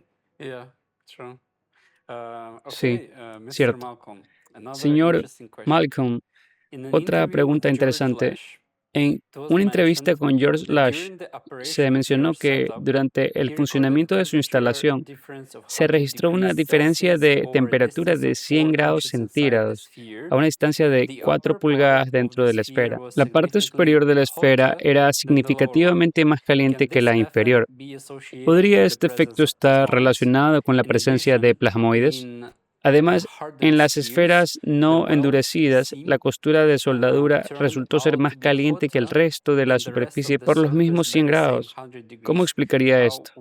Sí, cierto. Señor Malcolm, otra pregunta interesante. En una entrevista con George Lash, se mencionó que durante el funcionamiento de su instalación se registró una diferencia de temperatura de 100 grados centígrados a una distancia de 4 pulgadas dentro de la esfera. La parte superior de la esfera era significativamente más caliente que la inferior. ¿Podría este efecto estar relacionado con la presencia de plasmoides? Además, en las esferas no endurecidas, la costura de soldadura resultó ser más caliente que el resto de la superficie por los mismos 100 grados. ¿Cómo explicaría esto?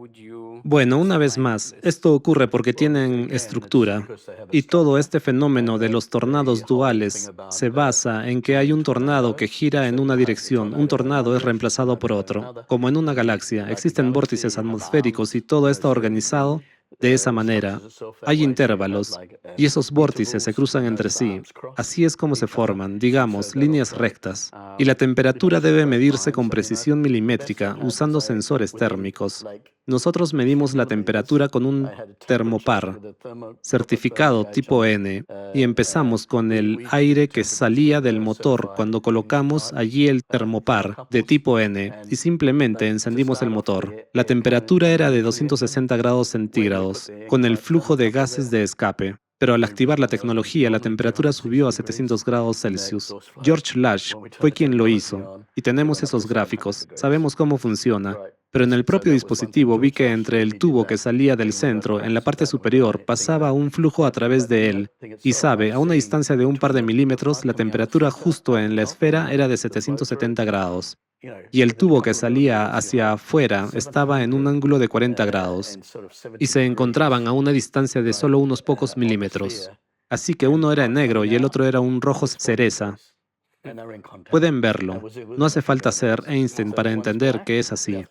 Bueno, una vez más, esto ocurre porque tienen estructura, y todo este fenómeno de los tornados duales se basa en que hay un tornado que gira en una dirección, un tornado es reemplazado por otro. Como en una galaxia, existen vórtices atmosféricos y todo está organizado de esa manera. Hay intervalos, y esos vórtices se cruzan entre sí. Así es como se forman, digamos, líneas rectas. Y la temperatura debe medirse con precisión milimétrica usando sensores térmicos. Nosotros medimos la temperatura con un termopar, certificado tipo N, y empezamos con el aire que salía del motor cuando colocamos allí el termopar de tipo N y simplemente encendimos el motor. La temperatura era de 260 grados centígrados, con el flujo de gases de escape. Pero al activar la tecnología, la temperatura subió a 700 grados Celsius. George Lash fue quien lo hizo, y tenemos esos gráficos, sabemos cómo funciona. Pero en el propio dispositivo vi que entre el tubo que salía del centro, en la parte superior, pasaba un flujo a través de él. Y sabe, a una distancia de un par de milímetros, la temperatura justo en la esfera era de 770 grados. Y el tubo que salía hacia afuera estaba en un ángulo de 40 grados. Y se encontraban a una distancia de solo unos pocos milímetros. Así que uno era negro y el otro era un rojo cereza. Pueden verlo. No hace falta ser Einstein para entender que es así.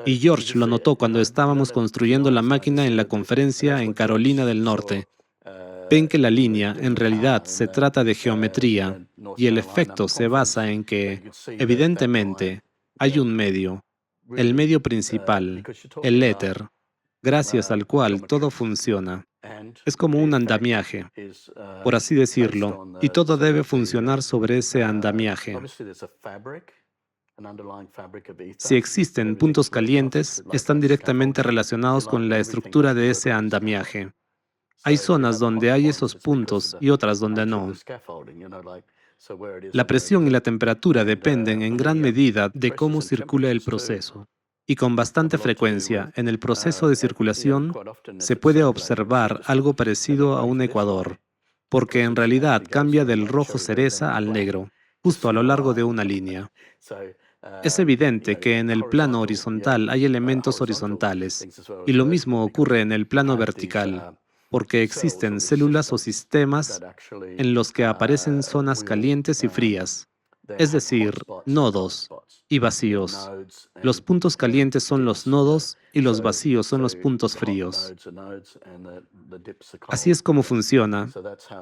Y George lo notó cuando estábamos construyendo la máquina en la conferencia en Carolina del Norte. Ven que la línea en realidad se trata de geometría y el efecto se basa en que, evidentemente, hay un medio, el medio principal, el éter, gracias al cual todo funciona. Es como un andamiaje, por así decirlo, y todo debe funcionar sobre ese andamiaje. Si existen puntos calientes, están directamente relacionados con la estructura de ese andamiaje. Hay zonas donde hay esos puntos y otras donde no. La presión y la temperatura dependen en gran medida de cómo circula el proceso. Y con bastante frecuencia, en el proceso de circulación, se puede observar algo parecido a un ecuador, porque en realidad cambia del rojo cereza al negro, justo a lo largo de una línea. Es evidente que en el plano horizontal hay elementos horizontales, y lo mismo ocurre en el plano vertical, porque existen células o sistemas en los que aparecen zonas calientes y frías, es decir, nodos y vacíos. Los puntos calientes son los nodos y los vacíos son los puntos fríos. Así es como funciona.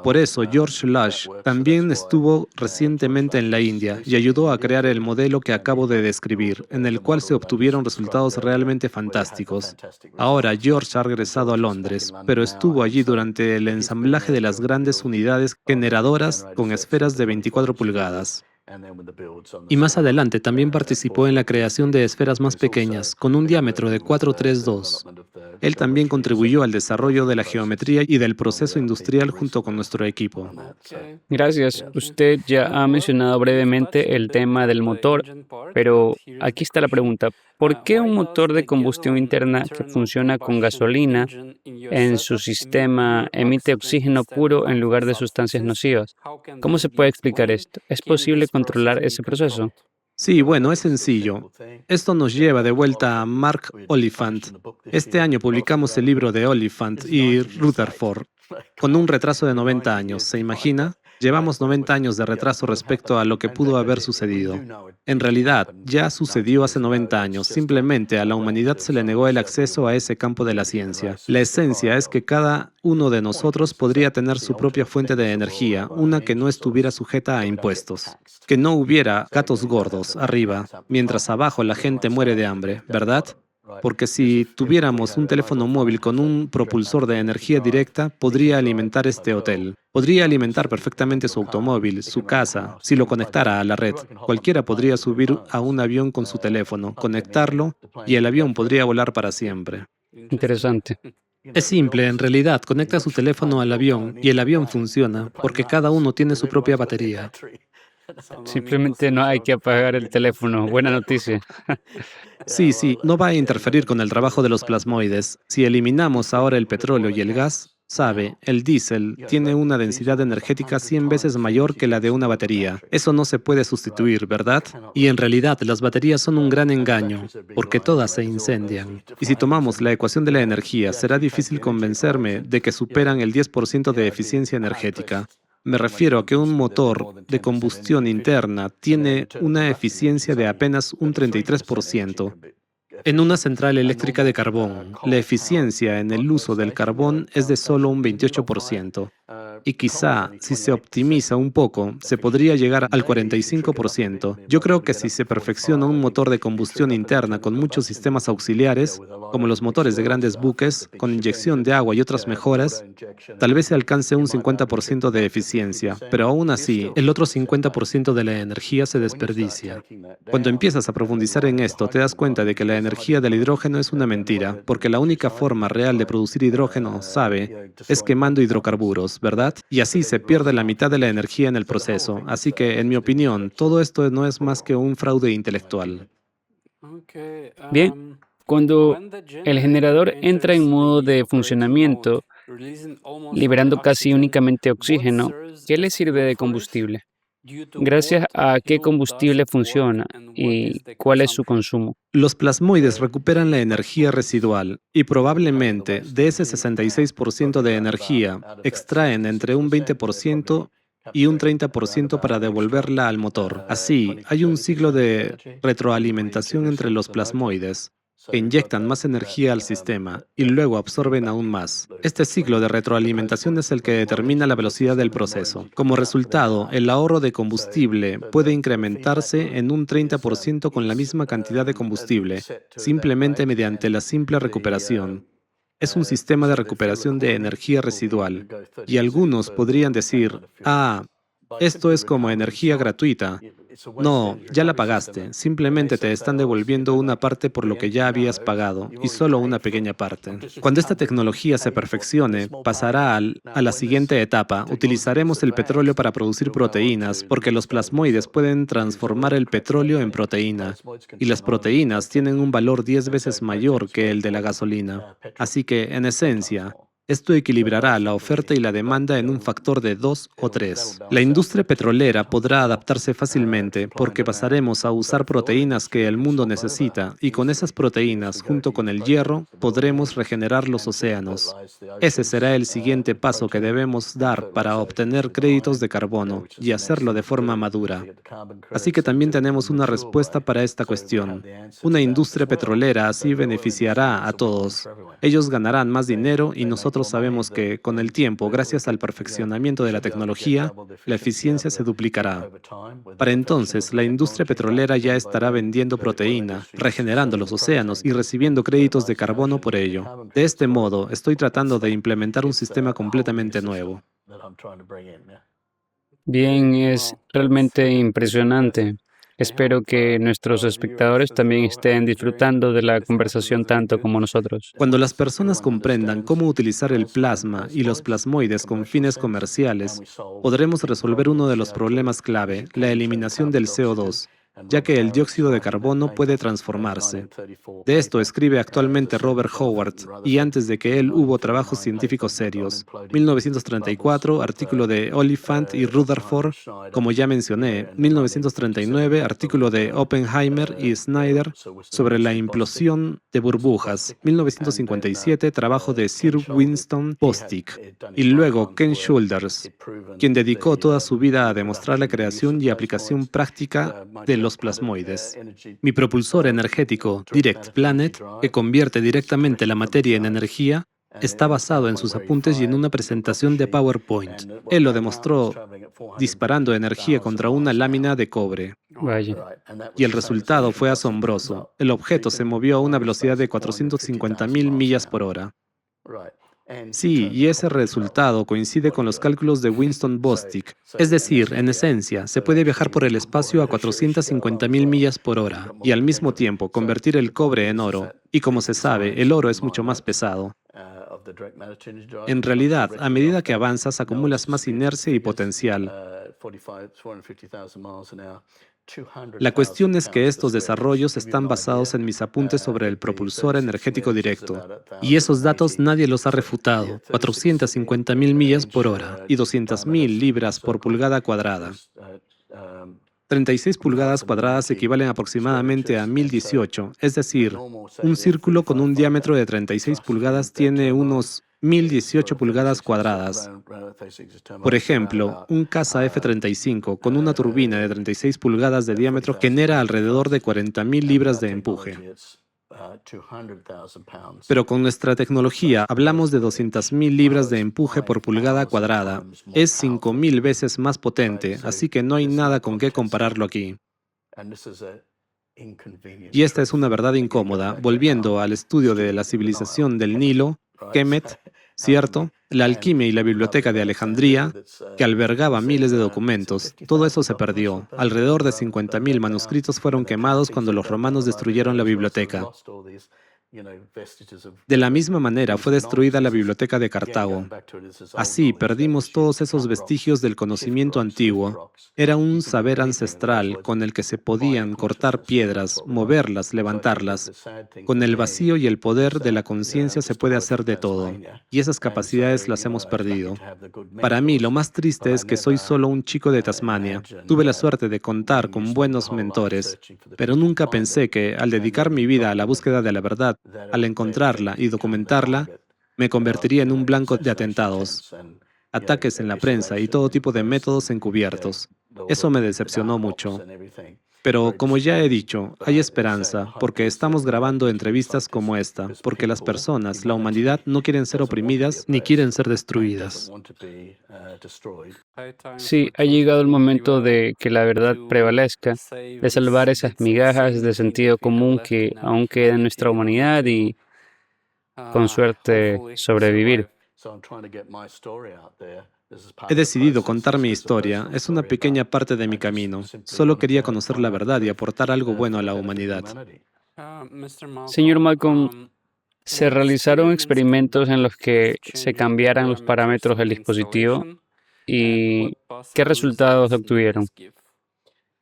Por eso George Lush también estuvo recientemente en la India y ayudó a crear el modelo que acabo de describir, en el cual se obtuvieron resultados realmente fantásticos. Ahora George ha regresado a Londres, pero estuvo allí durante el ensamblaje de las grandes unidades generadoras con esferas de 24 pulgadas. Y más adelante también participó en la creación de esferas más pequeñas, con un diámetro de 432. Él también contribuyó al desarrollo de la geometría y del proceso industrial junto con nuestro equipo. Gracias. Usted ya ha mencionado brevemente el tema del motor, pero aquí está la pregunta. ¿Por qué un motor de combustión interna que funciona con gasolina en su sistema emite oxígeno puro en lugar de sustancias nocivas? ¿Cómo se puede explicar esto? ¿Es posible controlar ese proceso? Sí, bueno, es sencillo. Esto nos lleva de vuelta a Mark Oliphant. Este año publicamos el libro de Oliphant y Rutherford, con un retraso de 90 años. ¿Se imagina? Llevamos 90 años de retraso respecto a lo que pudo haber sucedido. En realidad, ya sucedió hace 90 años. Simplemente a la humanidad se le negó el acceso a ese campo de la ciencia. La esencia es que cada uno de nosotros podría tener su propia fuente de energía, una que no estuviera sujeta a impuestos. Que no hubiera gatos gordos arriba, mientras abajo la gente muere de hambre, ¿verdad? Porque si tuviéramos un teléfono móvil con un propulsor de energía directa, podría alimentar este hotel. Podría alimentar perfectamente su automóvil, su casa, si lo conectara a la red. Cualquiera podría subir a un avión con su teléfono, conectarlo, y el avión podría volar para siempre. Interesante. Es simple, en realidad, conecta su teléfono al avión y el avión funciona, porque cada uno tiene su propia batería. Simplemente no hay que apagar el teléfono. Buena noticia. Sí, sí, no va a interferir con el trabajo de los plasmoides. Si eliminamos ahora el petróleo y el gas, sabe, el diésel tiene una densidad energética 100 veces mayor que la de una batería. Eso no se puede sustituir, ¿verdad? Y en realidad las baterías son un gran engaño, porque todas se incendian. Y si tomamos la ecuación de la energía, será difícil convencerme de que superan el 10% de eficiencia energética. Me refiero a que un motor de combustión interna tiene una eficiencia de apenas un 33%. En una central eléctrica de carbón, la eficiencia en el uso del carbón es de solo un 28%. Y quizá, si se optimiza un poco, se podría llegar al 45%. Yo creo que si se perfecciona un motor de combustión interna con muchos sistemas auxiliares, como los motores de grandes buques, con inyección de agua y otras mejoras, tal vez se alcance un 50% de eficiencia, pero aún así, el otro 50% de la energía se desperdicia. Cuando empiezas a profundizar en esto, te das cuenta de que la energía del hidrógeno es una mentira, porque la única forma real de producir hidrógeno, sabe, es quemando hidrocarburos, ¿verdad? Y así se pierde la mitad de la energía en el proceso. Así que, en mi opinión, todo esto no es más que un fraude intelectual. Bien, cuando el generador entra en modo de funcionamiento, liberando casi únicamente oxígeno, ¿qué le sirve de combustible? Gracias a qué combustible funciona y cuál es su consumo. Los plasmoides recuperan la energía residual y probablemente de ese 66% de energía extraen entre un 20% y un 30% para devolverla al motor. Así, hay un ciclo de retroalimentación entre los plasmoides, que inyectan más energía al sistema y luego absorben aún más. Este ciclo de retroalimentación es el que determina la velocidad del proceso. Como resultado, el ahorro de combustible puede incrementarse en un 30% con la misma cantidad de combustible, simplemente mediante la simple recuperación. Es un sistema de recuperación de energía residual. Y algunos podrían decir, esto es como energía gratuita. No, ya la pagaste. Simplemente te están devolviendo una parte por lo que ya habías pagado, y solo una pequeña parte. Cuando esta tecnología se perfeccione, pasará a la siguiente etapa. Utilizaremos el petróleo para producir proteínas, porque los plasmoides pueden transformar el petróleo en proteína, y las proteínas tienen un valor 10 veces mayor que el de la gasolina. Así que, en esencia, esto equilibrará la oferta y la demanda en un factor de 2 o 3. La industria petrolera podrá adaptarse fácilmente porque pasaremos a usar proteínas que el mundo necesita y con esas proteínas, junto con el hierro, podremos regenerar los océanos. Ese será el siguiente paso que debemos dar para obtener créditos de carbono y hacerlo de forma madura. Así que también tenemos una respuesta para esta cuestión. Una industria petrolera así beneficiará a todos. Ellos ganarán más dinero y nosotros sabemos que, con el tiempo, gracias al perfeccionamiento de la tecnología, la eficiencia se duplicará. Para entonces, la industria petrolera ya estará vendiendo proteína, regenerando los océanos y recibiendo créditos de carbono por ello. De este modo, estoy tratando de implementar un sistema completamente nuevo. Bien, es realmente impresionante. Espero que nuestros espectadores también estén disfrutando de la conversación tanto como nosotros. Cuando las personas comprendan cómo utilizar el plasma y los plasmoides con fines comerciales, podremos resolver uno de los problemas clave, la eliminación del CO2, ya que el dióxido de carbono puede transformarse. De esto escribe actualmente Robert Howard, y antes de que él hubo trabajos científicos serios. 1934, artículo de Oliphant y Rutherford, como ya mencioné. 1939, artículo de Oppenheimer y Snyder sobre la implosión de burbujas. 1957, trabajo de Sir Winston Bostick. Y luego Ken Shoulders, quien dedicó toda su vida a demostrar la creación y aplicación práctica de los plasmoides. Mi propulsor energético, Direct Planet, que convierte directamente la materia en energía, está basado en sus apuntes y en una presentación de PowerPoint. Él lo demostró disparando energía contra una lámina de cobre. Vaya. Y el resultado fue asombroso. El objeto se movió a una velocidad de 450.000 millas por hora. Sí, y ese resultado coincide con los cálculos de Winston Bostick. Es decir, en esencia, se puede viajar por el espacio a 450.000 millas por hora y al mismo tiempo convertir el cobre en oro. Y como se sabe, el oro es mucho más pesado. En realidad, a medida que avanzas, acumulas más inercia y potencial. La cuestión es que estos desarrollos están basados en mis apuntes sobre el propulsor energético directo, y esos datos nadie los ha refutado. 450.000 millas por hora y 200.000 libras por pulgada cuadrada. 36 pulgadas cuadradas equivalen aproximadamente a 1018, es decir, un círculo con un diámetro de 36 pulgadas tiene unos 1018 pulgadas cuadradas. Por ejemplo, un caza F-35 con una turbina de 36 pulgadas de diámetro genera alrededor de 40.000 libras de empuje. Pero con nuestra tecnología hablamos de 200.000 libras de empuje por pulgada cuadrada. Es 5.000 veces más potente, así que no hay nada con qué compararlo aquí. Y esta es una verdad incómoda, volviendo al estudio de la civilización del Nilo, Kemet, ¿cierto? La alquimia y la biblioteca de Alejandría, que albergaba miles de documentos, todo eso se perdió. Alrededor de 50.000 manuscritos fueron quemados cuando los romanos destruyeron la biblioteca. De la misma manera fue destruida la biblioteca de Cartago. Así perdimos todos esos vestigios del conocimiento antiguo. Era un saber ancestral con el que se podían cortar piedras, moverlas, levantarlas. Con el vacío y el poder de la conciencia se puede hacer de todo, y esas capacidades las hemos perdido. Para mí, lo más triste es que soy solo un chico de Tasmania. Tuve la suerte de contar con buenos mentores, pero nunca pensé que, al dedicar mi vida a la búsqueda de la verdad, al encontrarla y documentarla, me convertiría en un blanco de atentados, ataques en la prensa y todo tipo de métodos encubiertos. Eso me decepcionó mucho. Pero como ya he dicho, hay esperanza, porque estamos grabando entrevistas como esta, porque las personas, la humanidad, no quieren ser oprimidas ni quieren ser destruidas. Sí, ha llegado el momento de que la verdad prevalezca, de salvar esas migajas de sentido común que aún quedan en nuestra humanidad y con suerte, sobrevivir. He decidido contar mi historia. Es una pequeña parte de mi camino. Solo quería conocer la verdad y aportar algo bueno a la humanidad. Señor Malcolm, ¿se realizaron experimentos en los que se cambiaran los parámetros del dispositivo y qué resultados obtuvieron?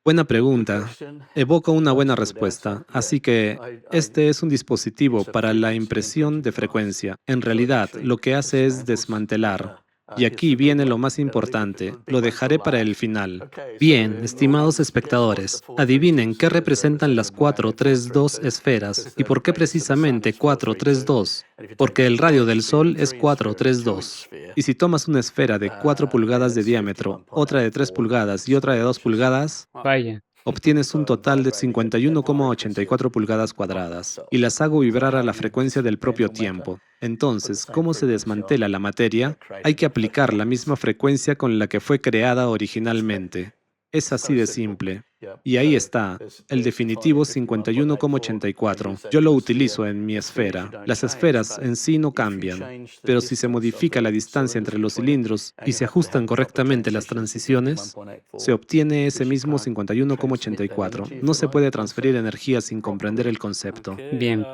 Buena pregunta. Evoca una buena respuesta. Así que este es un dispositivo para la impresión de frecuencia. En realidad, lo que hace es desmantelar. Y aquí viene lo más importante. Lo dejaré para el final. Bien, estimados espectadores, adivinen qué representan las 432 esferas y por qué precisamente 432. Porque el radio del Sol es 432. Y si tomas una esfera de 4 pulgadas de diámetro, otra de 3 pulgadas y otra de 2 pulgadas, Vaya, obtienes un total de 51,84 pulgadas cuadradas y las hago vibrar a la frecuencia del propio tiempo. Entonces, ¿cómo se desmantela la materia? Hay que aplicar la misma frecuencia con la que fue creada originalmente. Es así de simple. Y ahí está, el definitivo 51,84. Yo lo utilizo en mi esfera. Las esferas en sí no cambian, pero si se modifica la distancia entre los cilindros y se ajustan correctamente las transiciones, se obtiene ese mismo 51,84. No se puede transferir energía sin comprender el concepto. bien.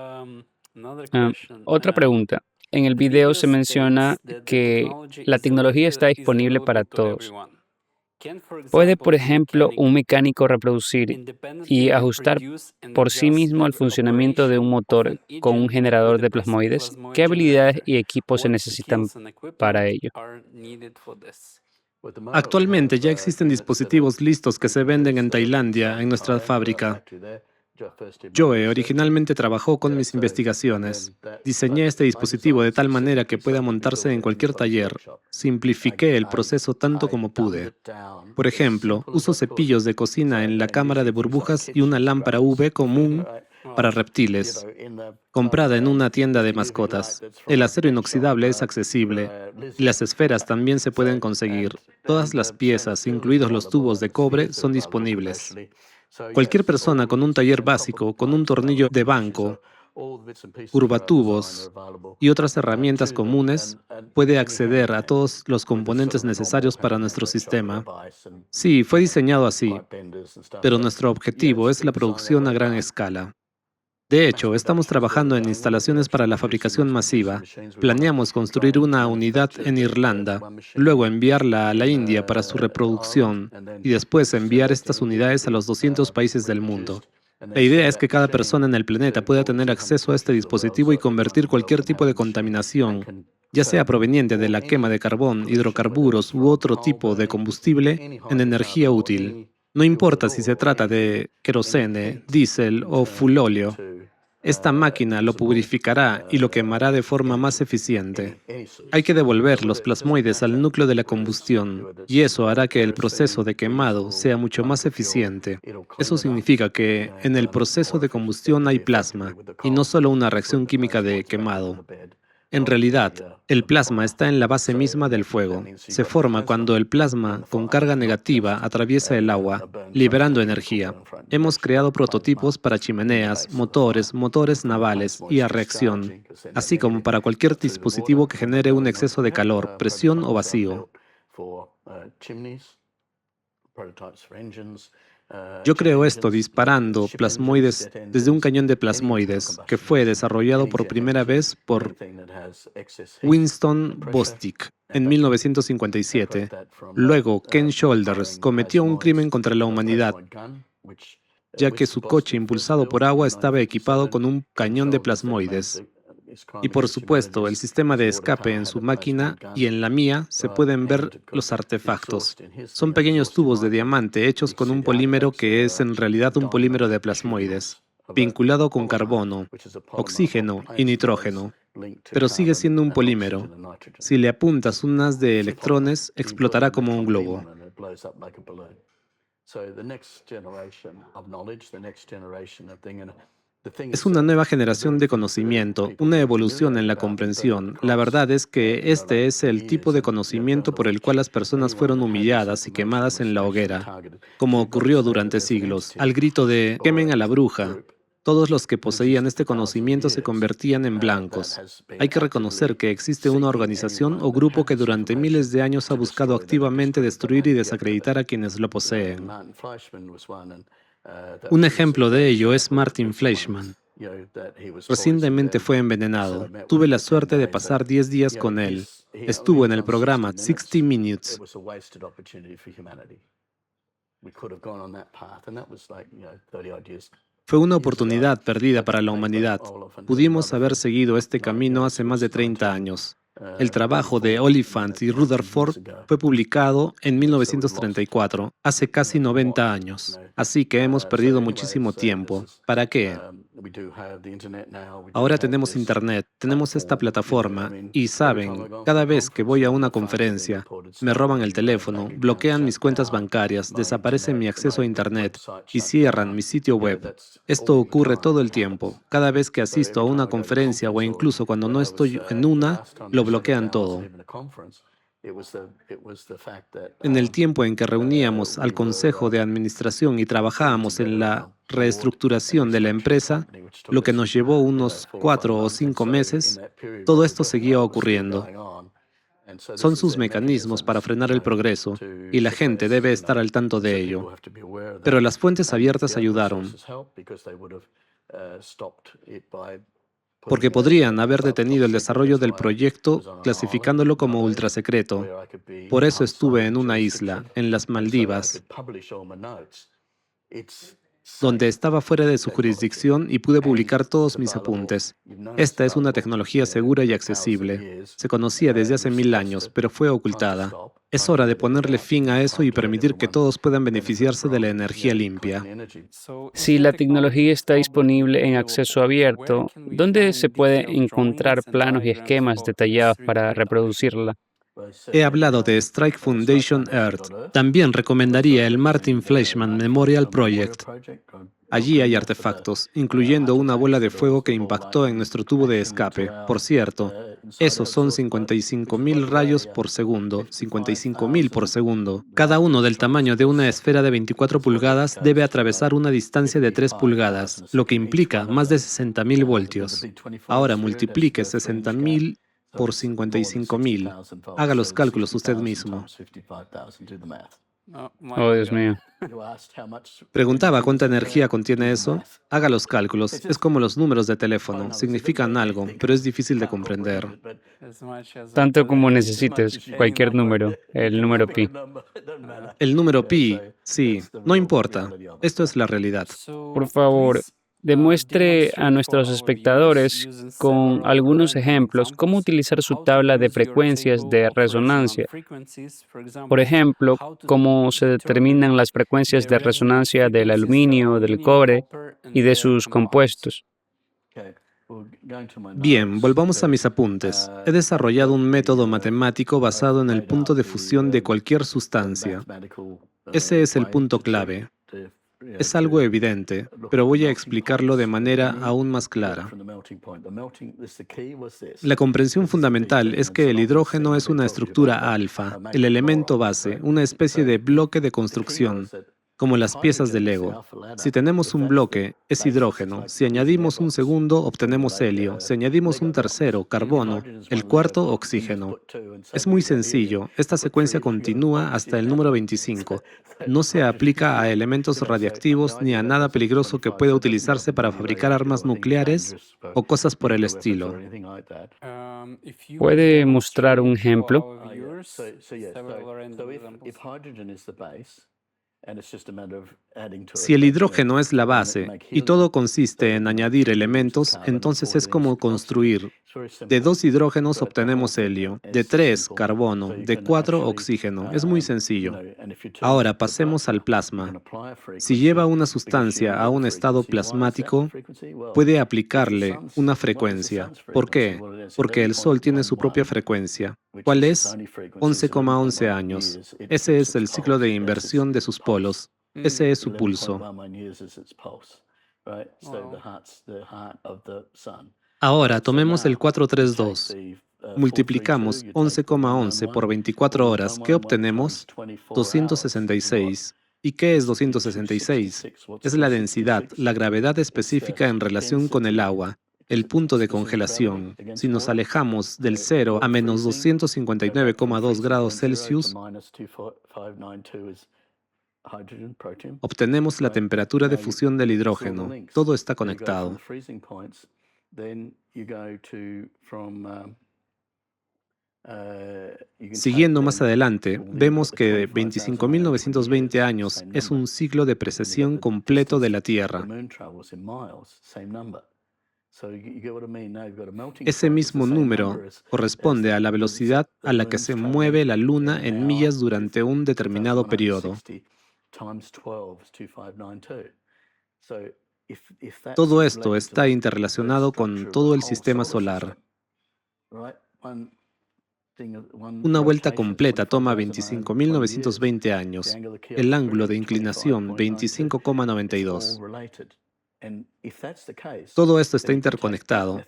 Ah, otra pregunta. En el video se menciona que la tecnología está disponible para todos. ¿Puede, por ejemplo, un mecánico reproducir y ajustar por sí mismo el funcionamiento de un motor con un generador de plasmoides? ¿Qué habilidades y equipos se necesitan para ello? Actualmente ya existen dispositivos listos que se venden en Tailandia, en nuestra fábrica. Joe originalmente trabajó con mis investigaciones. Diseñé este dispositivo de tal manera que pueda montarse en cualquier taller. Simplifiqué el proceso tanto como pude. Por ejemplo, uso cepillos de cocina en la cámara de burbujas y una lámpara UV común para reptiles, comprada en una tienda de mascotas. El acero inoxidable es accesible y las esferas también se pueden conseguir. Todas las piezas, incluidos los tubos de cobre, son disponibles. Cualquier persona con un taller básico, con un tornillo de banco, curvatubos y otras herramientas comunes, puede acceder a todos los componentes necesarios para nuestro sistema. Sí, fue diseñado así, pero nuestro objetivo es la producción a gran escala. De hecho, estamos trabajando en instalaciones para la fabricación masiva. Planeamos construir una unidad en Irlanda, luego enviarla a la India para su reproducción y después enviar estas unidades a los 200 países del mundo. La idea es que cada persona en el planeta pueda tener acceso a este dispositivo y convertir cualquier tipo de contaminación, ya sea proveniente de la quema de carbón, hidrocarburos u otro tipo de combustible, en energía útil. No importa si se trata de querosene, diésel o fulóleo. Esta máquina lo purificará y lo quemará de forma más eficiente. Hay que devolver los plasmoides al núcleo de la combustión, y eso hará que el proceso de quemado sea mucho más eficiente. Eso significa que en el proceso de combustión hay plasma, y no solo una reacción química de quemado. En realidad, el plasma está en la base misma del fuego. Se forma cuando el plasma con carga negativa atraviesa el agua, liberando energía. Hemos creado prototipos para chimeneas, motores navales y a reacción, así como para cualquier dispositivo que genere un exceso de calor, presión o vacío. Yo creo esto disparando plasmoides desde un cañón de plasmoides que fue desarrollado por primera vez por Winston Bostick en 1957. Luego, Ken Shoulders cometió un crimen contra la humanidad, ya que su coche impulsado por agua estaba equipado con un cañón de plasmoides. Y por supuesto, el sistema de escape en su máquina y en la mía se pueden ver los artefactos. Son pequeños tubos de diamante hechos con un polímero que es en realidad un polímero de plasmoides, vinculado con carbono, oxígeno y nitrógeno. Pero sigue siendo un polímero. Si le apuntas un haz de electrones, explotará como un globo. Es una nueva generación de conocimiento, una evolución en la comprensión. La verdad es que este es el tipo de conocimiento por el cual las personas fueron humilladas y quemadas en la hoguera, como ocurrió durante siglos, al grito de «quemen a la bruja». Todos los que poseían este conocimiento se convertían en blancos. Hay que reconocer que existe una organización o grupo que durante miles de años ha buscado activamente destruir y desacreditar a quienes lo poseen. Un ejemplo de ello es Martin Fleischmann. Recientemente fue envenenado. Tuve la suerte de pasar 10 días con él. Estuvo en el programa 60 Minutes. Fue una oportunidad perdida para la humanidad. Pudimos haber seguido este camino hace más de 30 años. El trabajo de Oliphant y Rutherford fue publicado en 1934, hace casi 90 años. Así que hemos perdido muchísimo tiempo. ¿Para qué? Ahora tenemos Internet, tenemos esta plataforma y saben, cada vez que voy a una conferencia, me roban el teléfono, bloquean mis cuentas bancarias, desaparecen mi acceso a Internet y cierran mi sitio web. Esto ocurre todo el tiempo. Cada vez que asisto a una conferencia o incluso cuando no estoy en una, lo bloquean todo. En el tiempo en que reuníamos al Consejo de Administración y trabajábamos en la reestructuración de la empresa, lo que nos llevó unos 4 o 5 meses, todo esto seguía ocurriendo. Son sus mecanismos para frenar el progreso y la gente debe estar al tanto de ello. Pero las fuentes abiertas ayudaron, porque podrían haber detenido el desarrollo del proyecto clasificándolo como ultrasecreto. Por eso estuve en una isla, en las Maldivas, donde estaba fuera de su jurisdicción y pude publicar todos mis apuntes. Esta es una tecnología segura y accesible. Se conocía desde hace 1000 años, pero fue ocultada. Es hora de ponerle fin a eso y permitir que todos puedan beneficiarse de la energía limpia. Si la tecnología está disponible en acceso abierto, ¿dónde se puede encontrar planos y esquemas detallados para reproducirla? He hablado de Strike Foundation Earth. También recomendaría el Martin Fleischmann Memorial Project. Allí hay artefactos, incluyendo una bola de fuego que impactó en nuestro tubo de escape. Por cierto, esos son 55.000 rayos por segundo, 55.000 por segundo. Cada uno del tamaño de una esfera de 24 pulgadas debe atravesar una distancia de 3 pulgadas, lo que implica más de 60.000 voltios. Ahora multiplique 60.000 por 55.000. Haga los cálculos usted mismo. Oh, Dios mío. Preguntaba cuánta energía contiene eso. Haga los cálculos. Es como los números de teléfono. Significan algo, pero es difícil de comprender. Tanto como necesites, cualquier número, el número pi. El número pi, sí, no importa. Esto es la realidad. Por favor, demuestre a nuestros espectadores con algunos ejemplos cómo utilizar su tabla de frecuencias de resonancia. Por ejemplo, cómo se determinan las frecuencias de resonancia del aluminio, del cobre y de sus compuestos. Bien, volvamos a mis apuntes. He desarrollado un método matemático basado en el punto de fusión de cualquier sustancia. Ese es el punto clave. Es algo evidente, pero voy a explicarlo de manera aún más clara. La comprensión fundamental es que el hidrógeno es una estructura alfa, el elemento base, una especie de bloque de construcción, como las piezas de Lego. Si tenemos un bloque, es hidrógeno. Si añadimos un segundo, obtenemos helio. Si añadimos un tercero, carbono. El cuarto, oxígeno. Es muy sencillo. Esta secuencia continúa hasta el número 25. No se aplica a elementos radiactivos ni a nada peligroso que pueda utilizarse para fabricar armas nucleares o cosas por el estilo. ¿Puede mostrar un ejemplo? Si el hidrógeno es la base y todo consiste en añadir elementos, entonces es como construir. De 2 hidrógenos obtenemos helio, de 3 carbono, de 4 oxígeno. Es muy sencillo. Ahora pasemos al plasma. Si lleva una sustancia a un estado plasmático, puede aplicarle una frecuencia. ¿Por qué? Porque el Sol tiene su propia frecuencia. ¿Cuál es? 11,11 años. Ese es el ciclo de inversión de sus polos. Ese es su pulso. Ahora tomemos el 432. Multiplicamos 11,11 por 24 horas. ¿Qué obtenemos? 266. ¿Y qué es 266? Es la densidad, la gravedad específica en relación con el agua, el punto de congelación. Si nos alejamos del cero a menos 259,2 grados Celsius, obtenemos la temperatura de fusión del hidrógeno. Todo está conectado. Siguiendo más adelante, vemos que 25.920 años es un ciclo de precesión completo de la Tierra. Ese mismo número corresponde a la velocidad a la que se mueve la Luna en millas durante un determinado periodo. Todo esto está interrelacionado con todo el sistema solar. Una vuelta completa toma 25.920 años. El ángulo de inclinación 25,92. Todo esto está interconectado.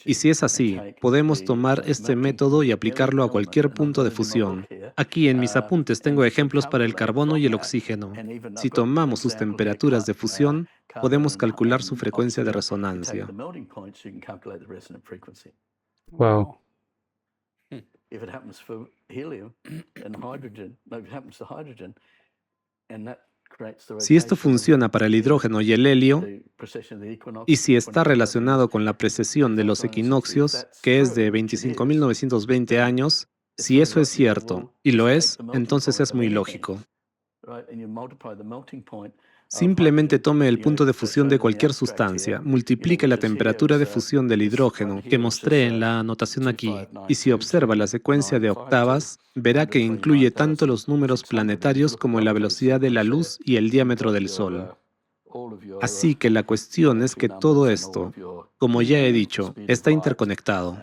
Y si es así, podemos tomar este método y aplicarlo a cualquier punto de fusión. Aquí en mis apuntes tengo ejemplos para el carbono y el oxígeno. Si tomamos sus temperaturas de fusión, podemos calcular su frecuencia de resonancia. Wow. Si esto funciona para el hidrógeno y el helio, y si está relacionado con la precesión de los equinoccios, que es de 25.920 años, si eso es cierto, y lo es, entonces es muy lógico. Simplemente tome el punto de fusión de cualquier sustancia, multiplique la temperatura de fusión del hidrógeno que mostré en la anotación aquí, y si observa la secuencia de octavas, verá que incluye tanto los números planetarios como la velocidad de la luz y el diámetro del Sol. Así que la cuestión es que todo esto, como ya he dicho, está interconectado.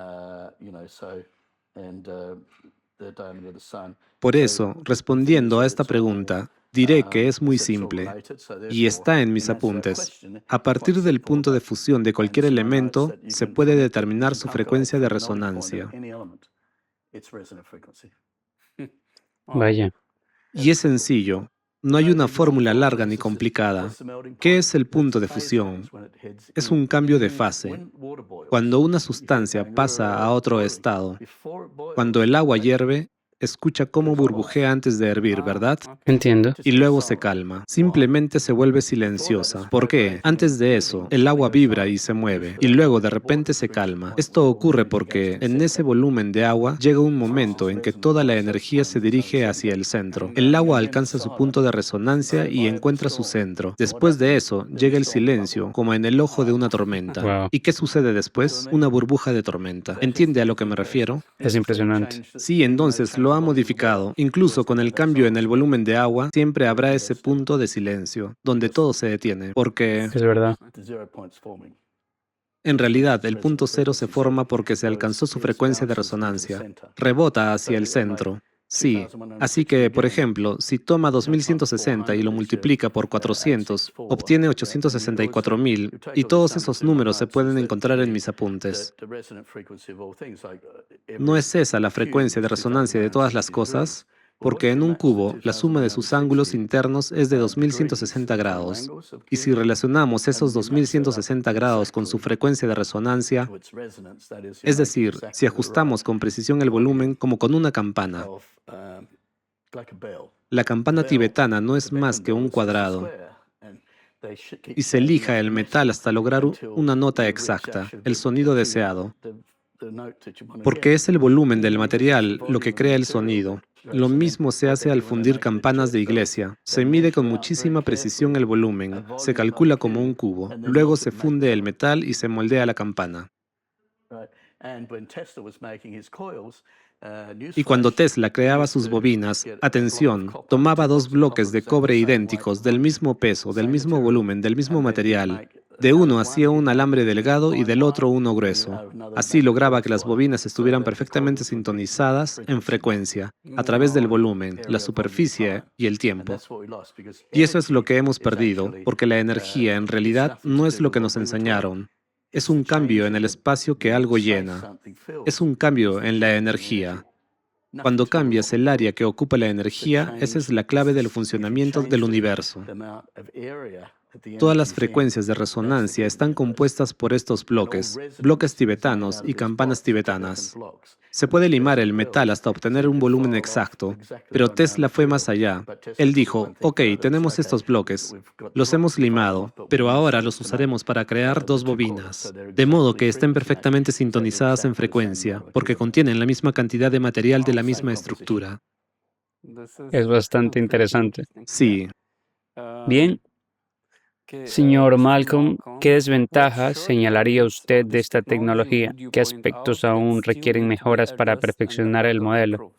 Por eso, respondiendo a esta pregunta, diré que es muy simple, y está en mis apuntes. A partir del punto de fusión de cualquier elemento, se puede determinar su frecuencia de resonancia. Vaya. Y es sencillo. No hay una fórmula larga ni complicada. ¿Qué es el punto de fusión? Es un cambio de fase. Cuando una sustancia pasa a otro estado, cuando el agua hierve, escucha cómo burbujea antes de hervir, ¿verdad? Entiendo. Y luego se calma. Simplemente se vuelve silenciosa. ¿Por qué? Antes de eso, el agua vibra y se mueve, y luego de repente se calma. Esto ocurre porque en ese volumen de agua llega un momento en que toda la energía se dirige hacia el centro. El agua alcanza su punto de resonancia y encuentra su centro. Después de eso, llega el silencio, como en el ojo de una tormenta. Wow. ¿Y qué sucede después? Una burbuja de tormenta. ¿Entiende a lo que me refiero? Es impresionante. Sí, entonces lo ha modificado. Incluso con el cambio en el volumen de agua, siempre habrá ese punto de silencio, donde todo se detiene, porque Es verdad. en realidad el punto cero se forma porque se alcanzó su frecuencia de resonancia. Rebota hacia el centro. Sí, así que, por ejemplo, si toma 2160 y lo multiplica por 400, obtiene 864.000, y todos esos números se pueden encontrar en mis apuntes. ¿No es esa la frecuencia de resonancia de todas las cosas? Porque en un cubo, la suma de sus ángulos internos es de 2160 grados. Y si relacionamos esos 2160 grados con su frecuencia de resonancia, es decir, si ajustamos con precisión el volumen como con una campana, la campana tibetana no es más que un cuadrado, y se lija el metal hasta lograr una nota exacta, el sonido deseado, porque es el volumen del material lo que crea el sonido. Lo mismo se hace al fundir campanas de iglesia. Se mide con muchísima precisión el volumen, se calcula como un cubo, luego se funde el metal y se moldea la campana. Y cuando Tesla creaba sus bobinas, atención, tomaba dos bloques de cobre idénticos, del mismo peso, del mismo volumen, del mismo material. De uno hacía un alambre delgado y del otro uno grueso. Así lograba que las bobinas estuvieran perfectamente sintonizadas en frecuencia, a través del volumen, la superficie y el tiempo. Y eso es lo que hemos perdido, porque la energía en realidad no es lo que nos enseñaron. Es un cambio en el espacio que algo llena. Es un cambio en la energía. Cuando cambias el área que ocupa la energía, esa es la clave del funcionamiento del universo. Todas las frecuencias de resonancia están compuestas por estos bloques, bloques tibetanos y campanas tibetanas. Se puede limar el metal hasta obtener un volumen exacto, pero Tesla fue más allá. Él dijo, ok, tenemos estos bloques, los hemos limado, pero ahora los usaremos para crear dos bobinas, de modo que estén perfectamente sintonizadas en frecuencia, porque contienen la misma cantidad de material de la misma estructura. Es bastante interesante. Sí, Bien, señor Malcolm, ¿qué desventajas señalaría usted de esta tecnología? ¿Qué aspectos aún requieren mejoras para perfeccionar el modelo?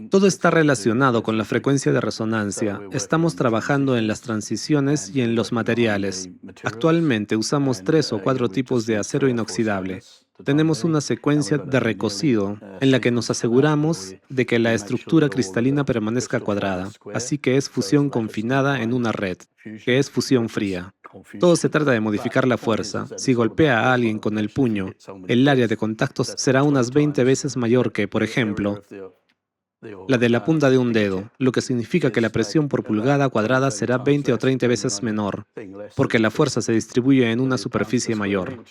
todo está relacionado con la frecuencia de resonancia. Estamos trabajando en las transiciones y en los materiales. Actualmente usamos 3 o 4 tipos de acero inoxidable. Tenemos una secuencia de recocido en la que nos aseguramos de que la estructura cristalina permanezca cuadrada, así que es fusión confinada en una red, que es fusión fría. Todo se trata de modificar la fuerza. Si golpea a alguien con el puño, el área de contactos será unas 20 veces mayor que, por ejemplo, la de la punta de un dedo, lo que significa que la presión por pulgada cuadrada será 20 o 30 veces menor, porque la fuerza se distribuye en una superficie mayor.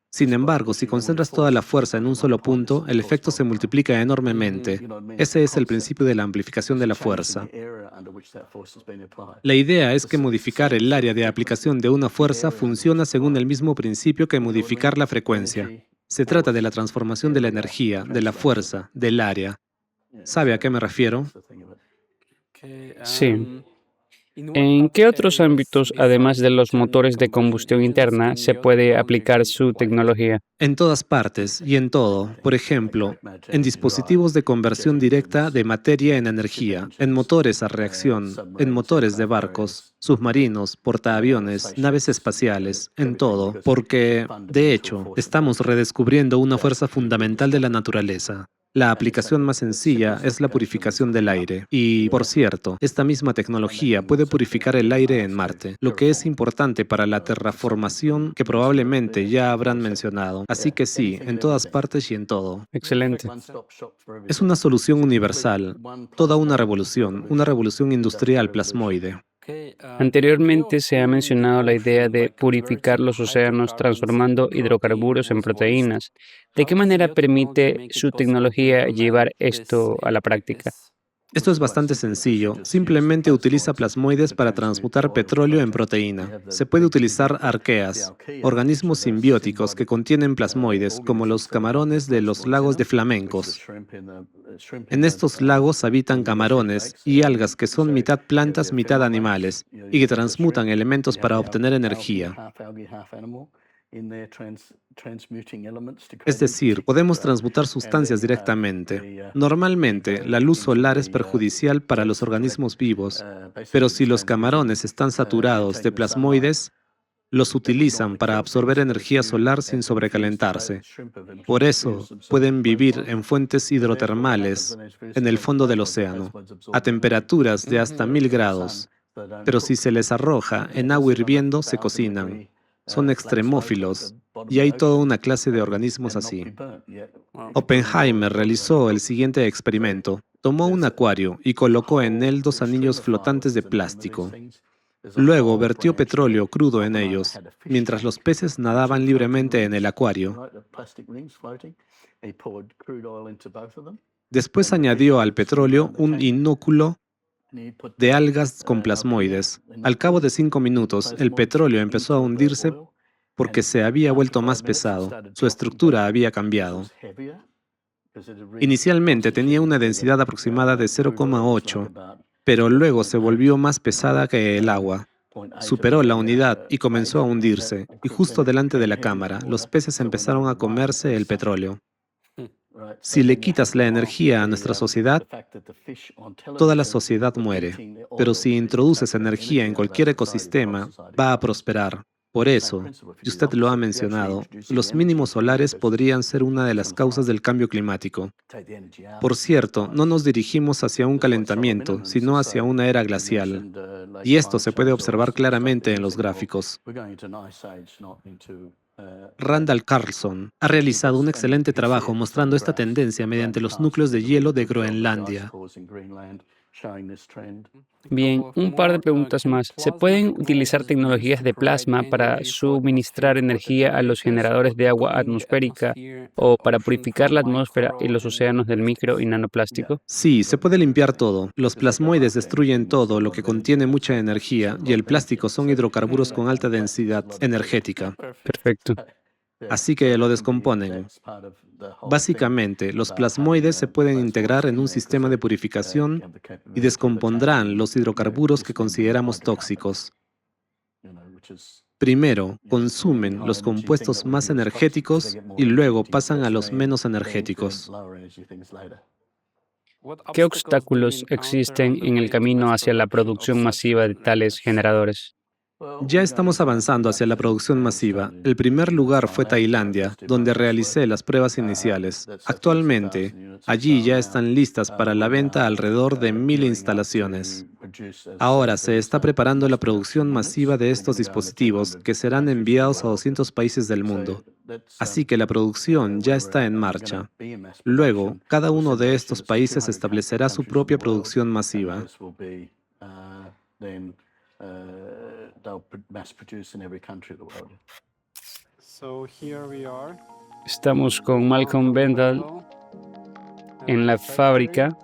Sin embargo, si concentras toda la fuerza en un solo punto, el efecto se multiplica enormemente. Ese es el principio de la amplificación de la fuerza. La idea es que modificar el área de aplicación de una fuerza funciona según el mismo principio que modificar la frecuencia. Se trata de la transformación de la energía, de la fuerza, del área. ¿Sabe a qué me refiero? Sí. ¿En qué otros ámbitos, además de los motores de combustión interna, se puede aplicar su tecnología? En todas partes y en todo. Por ejemplo, en dispositivos de conversión directa de materia en energía, en motores a reacción, en motores de barcos, submarinos, portaaviones, naves espaciales, en todo, porque, de hecho, estamos redescubriendo una fuerza fundamental de la naturaleza. La aplicación más sencilla es la purificación del aire. Y, por cierto, esta misma tecnología puede purificar el aire en Marte, lo que es importante para la terraformación que probablemente ya habrán mencionado. Así que sí, en todas partes y en todo. Excelente. Es una solución universal, toda una revolución industrial plasmoide. Anteriormente se ha mencionado la idea de purificar los océanos transformando hidrocarburos en proteínas. ¿De qué manera permite su tecnología llevar esto a la práctica? Esto es bastante sencillo. Simplemente utiliza plasmoides para transmutar petróleo en proteína. Se puede utilizar arqueas, organismos simbióticos que contienen plasmoides, como los camarones de los lagos de flamencos. En estos lagos habitan camarones y algas que son mitad plantas, mitad animales, y que transmutan elementos para obtener energía. Es decir, podemos transmutar sustancias directamente. Normalmente, la luz solar es perjudicial para los organismos vivos, pero si los camarones están saturados de plasmoides, los utilizan para absorber energía solar sin sobrecalentarse. Por eso, pueden vivir en fuentes hidrotermales en el fondo del océano, a temperaturas de hasta 1000 grados, pero si se les arroja en agua hirviendo, se cocinan. Son extremófilos y hay toda una clase de organismos así. Oppenheimer realizó el siguiente experimento. Tomó un acuario y colocó en él 2 anillos flotantes de plástico. Luego vertió petróleo crudo en ellos, mientras los peces nadaban libremente en el acuario. Después añadió al petróleo un inóculo de algas con plasmoides. Al cabo de 5 minutos, el petróleo empezó a hundirse porque se había vuelto más pesado. Su estructura había cambiado. Inicialmente tenía una densidad aproximada de 0,8, pero luego se volvió más pesada que el agua. Superó la unidad y comenzó a hundirse, y justo delante de la cámara, los peces empezaron a comerse el petróleo. Si le quitas la energía a nuestra sociedad, toda la sociedad muere. Pero si introduces energía en cualquier ecosistema, va a prosperar. Por eso, y usted lo ha mencionado, los mínimos solares podrían ser una de las causas del cambio climático. Por cierto, no nos dirigimos hacia un calentamiento, sino hacia una era glacial. Y esto se puede observar claramente en los gráficos. Randall Carlson ha realizado un excelente trabajo mostrando esta tendencia mediante los núcleos de hielo de Groenlandia. Bien, un par de preguntas más. ¿Se pueden utilizar tecnologías de plasma para suministrar energía a los generadores de agua atmosférica o para purificar la atmósfera y los océanos del micro y nanoplástico? Sí, se puede limpiar todo. Los plasmoides destruyen todo lo que contiene mucha energía y el plástico son hidrocarburos con alta densidad energética, Perfecto. así que lo descomponen. Básicamente, los plasmoides se pueden integrar en un sistema de purificación y descompondrán los hidrocarburos que consideramos tóxicos. Primero, consumen los compuestos más energéticos y luego pasan a los menos energéticos. ¿Qué obstáculos existen en el camino hacia la producción masiva de tales generadores? Ya estamos avanzando hacia la producción masiva. El primer lugar fue Tailandia, donde realicé las pruebas iniciales. Actualmente, allí ya están listas para la venta alrededor de 1.000 instalaciones. Ahora se está preparando la producción masiva de estos dispositivos que serán enviados a 200 países del mundo. Así que la producción ya está en marcha. Luego, cada uno de estos países establecerá su propia producción masiva. Estamos con Malcolm Bendall en la fábrica.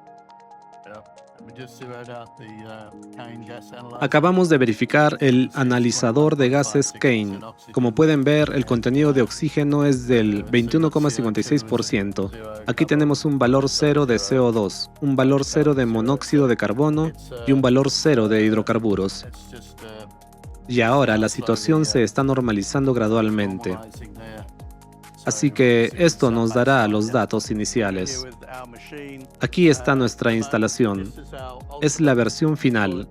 Acabamos de verificar el analizador de gases Kane. Como pueden ver, el contenido de oxígeno es del 21,56%. Aquí tenemos un valor cero de CO2, un valor cero de monóxido de carbono y un valor cero de hidrocarburos. Y ahora la situación se está normalizando gradualmente. Así que esto nos dará los datos iniciales. Aquí está nuestra instalación. Es la versión final.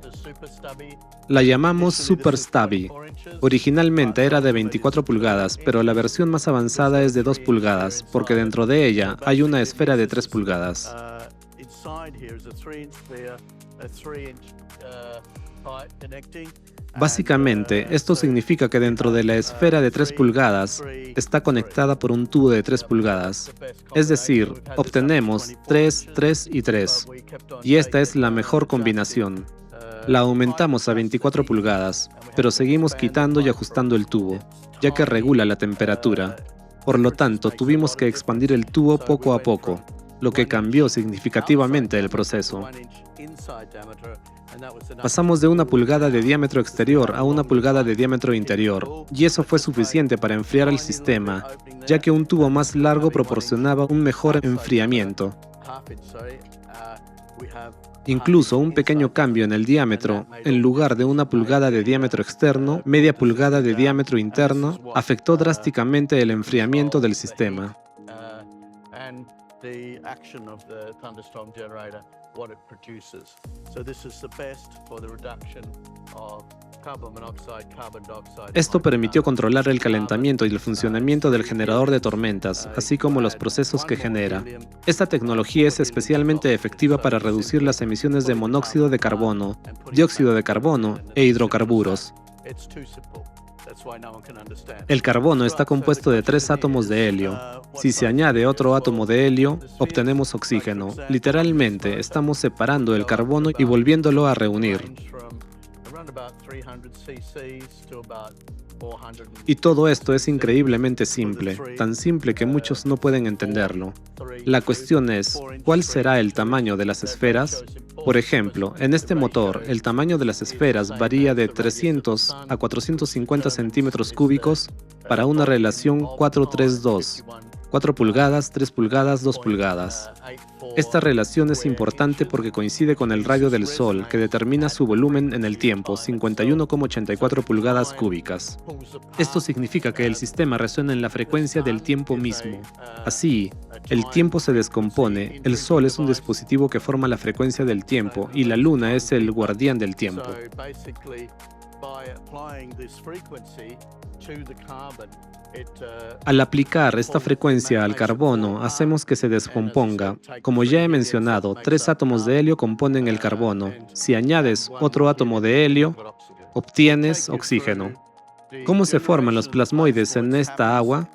La llamamos Super Stubby. Originalmente era de 24 pulgadas, pero la versión más avanzada es de 2 pulgadas, porque dentro de ella hay una esfera de 3 pulgadas. Básicamente, esto significa que dentro de la esfera de 3 pulgadas está conectada por un tubo de 3 pulgadas. Es decir, obtenemos 3, 3 y 3. Y esta es la mejor combinación. La aumentamos a 24 pulgadas, pero seguimos quitando y ajustando el tubo, ya que regula la temperatura. Por lo tanto, tuvimos que expandir el tubo poco a poco, lo que cambió significativamente el proceso. Pasamos de 1 pulgada de diámetro exterior a 1 pulgada de diámetro interior, y eso fue suficiente para enfriar el sistema, ya que un tubo más largo proporcionaba un mejor enfriamiento. Incluso un pequeño cambio en el diámetro, en lugar de 1 pulgada de diámetro externo, media pulgada de diámetro interno, afectó drásticamente el enfriamiento del sistema. Esto permitió controlar el calentamiento y el funcionamiento del generador de tormentas, así como los procesos que genera. Esta tecnología es especialmente efectiva para reducir las emisiones de monóxido de carbono, dióxido de carbono e hidrocarburos. El carbono está compuesto de 3 átomos de helio. Si se añade otro átomo de helio, obtenemos oxígeno. Literalmente, estamos separando el carbono y volviéndolo a reunir. Y todo esto es increíblemente simple, tan simple que muchos no pueden entenderlo. La cuestión es, ¿cuál será el tamaño de las esferas? Por ejemplo, en este motor, el tamaño de las esferas varía de 300 a 450 centímetros cúbicos para una relación 4:3:2, 4 pulgadas, 3 pulgadas, 2 pulgadas. Esta relación es importante porque coincide con el radio del Sol, que determina su volumen en el tiempo, 51,84 pulgadas cúbicas. Esto significa que el sistema resuena en la frecuencia del tiempo mismo. Así, el tiempo se descompone, el Sol es un dispositivo que forma la frecuencia del tiempo y la Luna es el guardián del tiempo. Al aplicar esta frecuencia al carbono, hacemos que se descomponga. Como ya he mencionado, 3 átomos de helio componen el carbono. Si añades otro átomo de helio, obtienes oxígeno. ¿Cómo se forman los plasmoides en esta agua?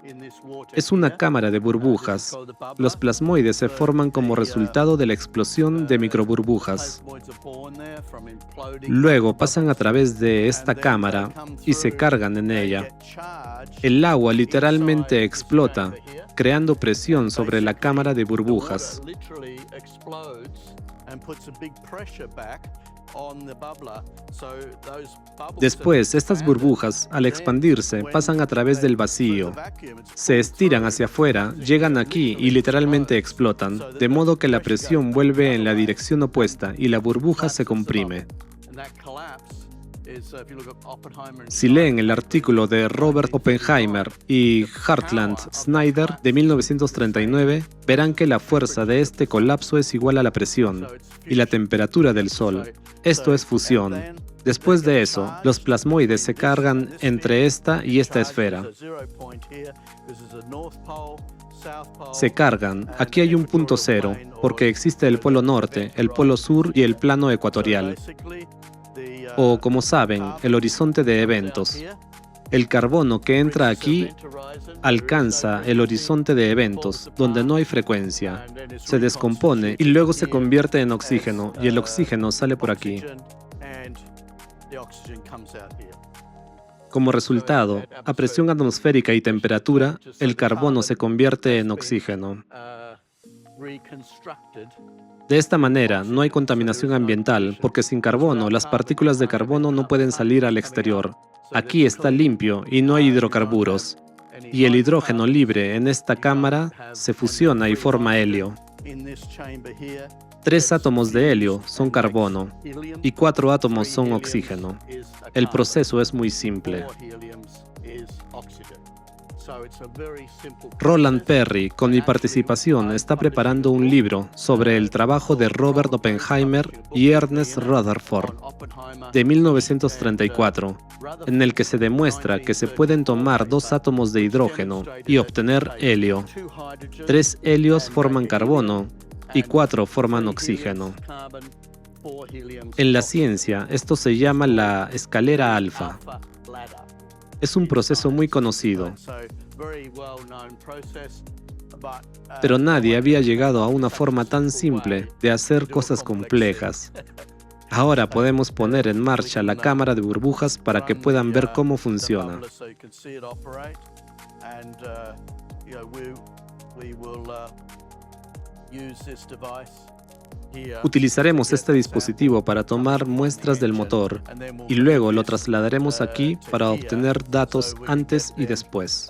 Es una cámara de burbujas. Los plasmoides se forman como resultado de la explosión de microburbujas. Luego pasan a través de esta cámara y se cargan en ella. El agua literalmente explota, creando presión sobre la cámara de burbujas. Después, estas burbujas, al expandirse, pasan a través del vacío. Se estiran hacia afuera, llegan aquí y literalmente explotan, de modo que la presión vuelve en la dirección opuesta y la burbuja se comprime. Si leen el artículo de Robert Oppenheimer y Hartland Snyder de 1939, verán que la fuerza de este colapso es igual a la presión y la temperatura del Sol. Esto es fusión. Después de eso, los plasmoides se cargan entre esta y esta esfera. Se cargan. Aquí hay un punto cero, porque existe el polo norte, el polo sur y el plano ecuatorial. O, como saben, el horizonte de eventos. El carbono que entra aquí alcanza el horizonte de eventos, donde no hay frecuencia. Se descompone y luego se convierte en oxígeno, y el oxígeno sale por aquí. Como resultado, a presión atmosférica y temperatura, el carbono se convierte en oxígeno. De esta manera, no hay contaminación ambiental, porque sin carbono, las partículas de carbono no pueden salir al exterior. Aquí está limpio y no hay hidrocarburos. Y el hidrógeno libre en esta cámara se fusiona y forma helio. 3 átomos de helio son carbono y 4 átomos son oxígeno. El proceso es muy simple. Roland Perry, con mi participación, está preparando un libro sobre el trabajo de Robert Oppenheimer y Ernest Rutherford de 1934, en el que se demuestra que se pueden tomar 2 átomos de hidrógeno y obtener helio. 3 helios forman carbono y 4 forman oxígeno. En la ciencia, esto se llama la escalera alfa. Es un proceso muy conocido, pero nadie había llegado a una forma tan simple de hacer cosas complejas. Ahora podemos poner en marcha la cámara de burbujas para que puedan ver cómo funciona. Utilizaremos este dispositivo para tomar muestras del motor y luego lo trasladaremos aquí para obtener datos antes y después.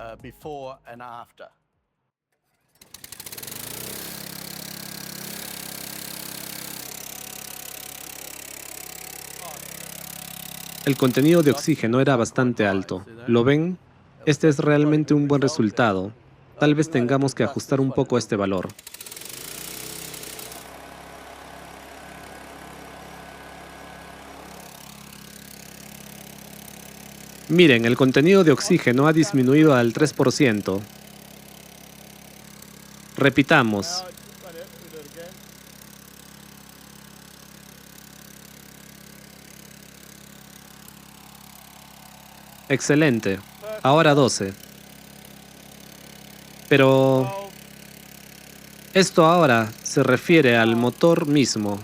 El contenido de oxígeno era bastante alto. ¿Lo ven? Este es realmente un buen resultado. Tal vez tengamos que ajustar un poco este valor. Miren, el contenido de oxígeno ha disminuido al 3%. Repitamos. Excelente. Ahora 12. Pero esto ahora se refiere al motor mismo.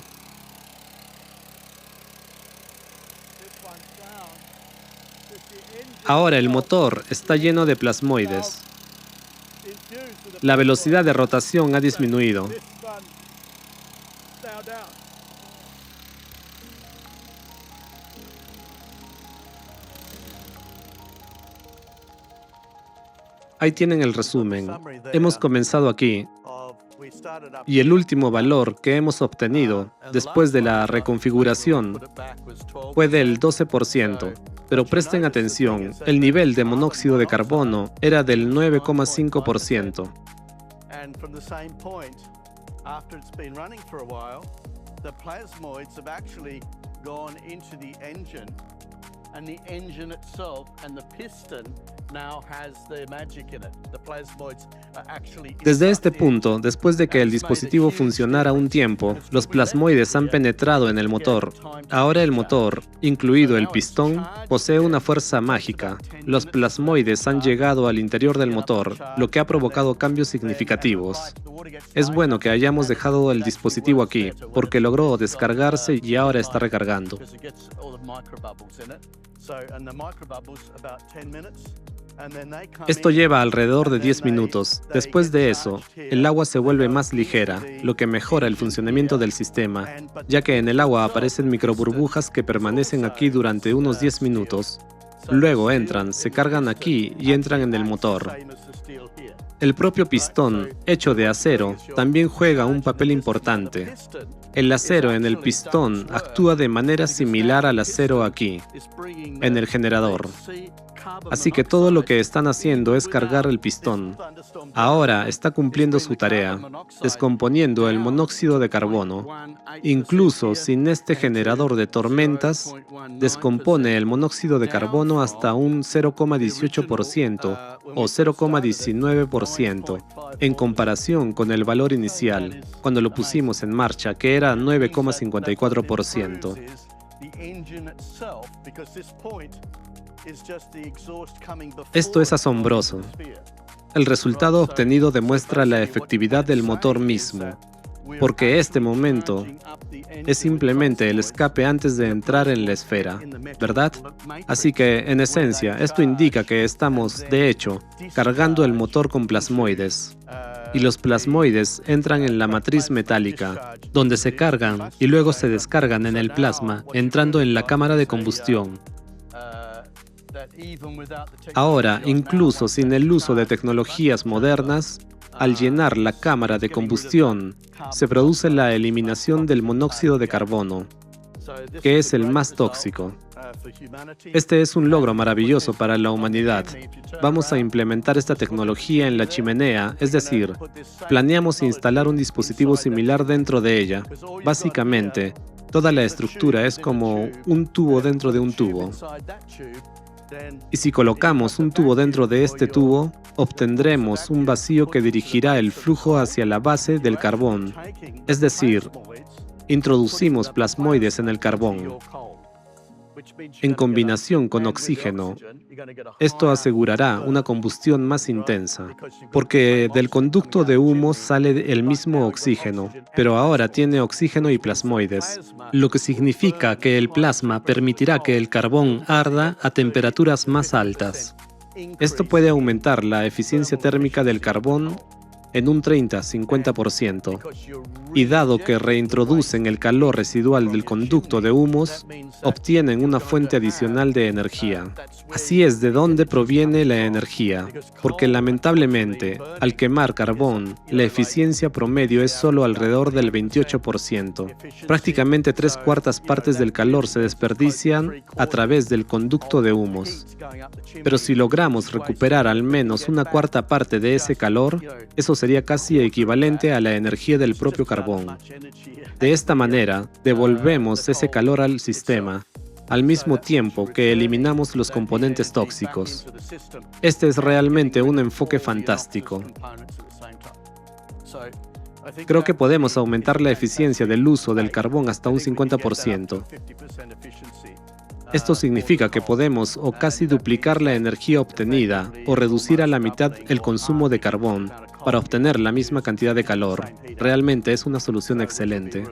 Ahora el motor está lleno de plasmoides. La velocidad de rotación ha disminuido. Ahí tienen el resumen. Hemos comenzado aquí. Y el último valor que hemos obtenido después de la reconfiguración fue del 12%. Pero presten atención, el nivel de monóxido de carbono era del 9,5%. and the engine itself and the piston now has the magic in it. The plasmoids are actually Desde este punto, después de que el dispositivo funcionara un tiempo, los plasmoides han penetrado en el motor. Ahora el motor, incluido el pistón, posee una fuerza mágica. Los plasmoides han llegado al interior del motor, lo que ha provocado cambios significativos. Es bueno que hayamos dejado el dispositivo aquí, porque logró descargarse y ahora está recargando. Esto lleva alrededor de 10 minutos. Después de eso, el agua se vuelve más ligera, lo que mejora el funcionamiento del sistema, ya que en el agua aparecen microburbujas que permanecen aquí durante unos 10 minutos. Luego entran, se cargan aquí y entran en el motor. El propio pistón, hecho de acero, también juega un papel importante. El acero en el pistón actúa de manera similar al acero aquí, en el generador. Así que todo lo que están haciendo es cargar el pistón. Ahora está cumpliendo su tarea, descomponiendo el monóxido de carbono. Incluso sin este generador de tormentas, descompone el monóxido de carbono hasta un 0,18% o 0,19% en comparación con el valor inicial, cuando lo pusimos en marcha, que era 9,54%. Esto es asombroso. El resultado obtenido demuestra la efectividad del motor mismo, porque este momento es simplemente el escape antes de entrar en la esfera, ¿verdad? Así que, en esencia, esto indica que estamos, de hecho, cargando el motor con plasmoides. Y los plasmoides entran en la matriz metálica, donde se cargan y luego se descargan en el plasma, entrando en la cámara de combustión. Ahora, incluso sin el uso de tecnologías modernas, al llenar la cámara de combustión, se produce la eliminación del monóxido de carbono, que es el más tóxico. Este es un logro maravilloso para la humanidad. Vamos a implementar esta tecnología en la chimenea, es decir, planeamos instalar un dispositivo similar dentro de ella. Básicamente, toda la estructura es como un tubo dentro de un tubo. Y si colocamos un tubo dentro de este tubo, obtendremos un vacío que dirigirá el flujo hacia la base del carbón. Es decir, introducimos plasmoides en el carbón. En combinación con oxígeno, esto asegurará una combustión más intensa, porque del conducto de humo sale el mismo oxígeno, pero ahora tiene oxígeno y plasmoides, lo que significa que el plasma permitirá que el carbón arda a temperaturas más altas. Esto puede aumentar la eficiencia térmica del carbón en un 30-50%, y dado que reintroducen el calor residual del conducto de humos, obtienen una fuente adicional de energía. Así es de donde proviene la energía, porque lamentablemente, al quemar carbón, la eficiencia promedio es solo alrededor del 28%. Prácticamente 3/4 partes del calor se desperdician a través del conducto de humos. Pero si logramos recuperar al menos 1/4 parte de ese calor, eso sería casi equivalente a la energía del propio carbón. De esta manera, devolvemos ese calor al sistema, al mismo tiempo que eliminamos los componentes tóxicos. Este es realmente un enfoque fantástico. Creo que podemos aumentar la eficiencia del uso del carbón hasta un 50%. Esto significa que podemos o casi duplicar la energía obtenida o reducir a la mitad el consumo de carbón para obtener la misma cantidad de calor. Realmente es una solución excelente.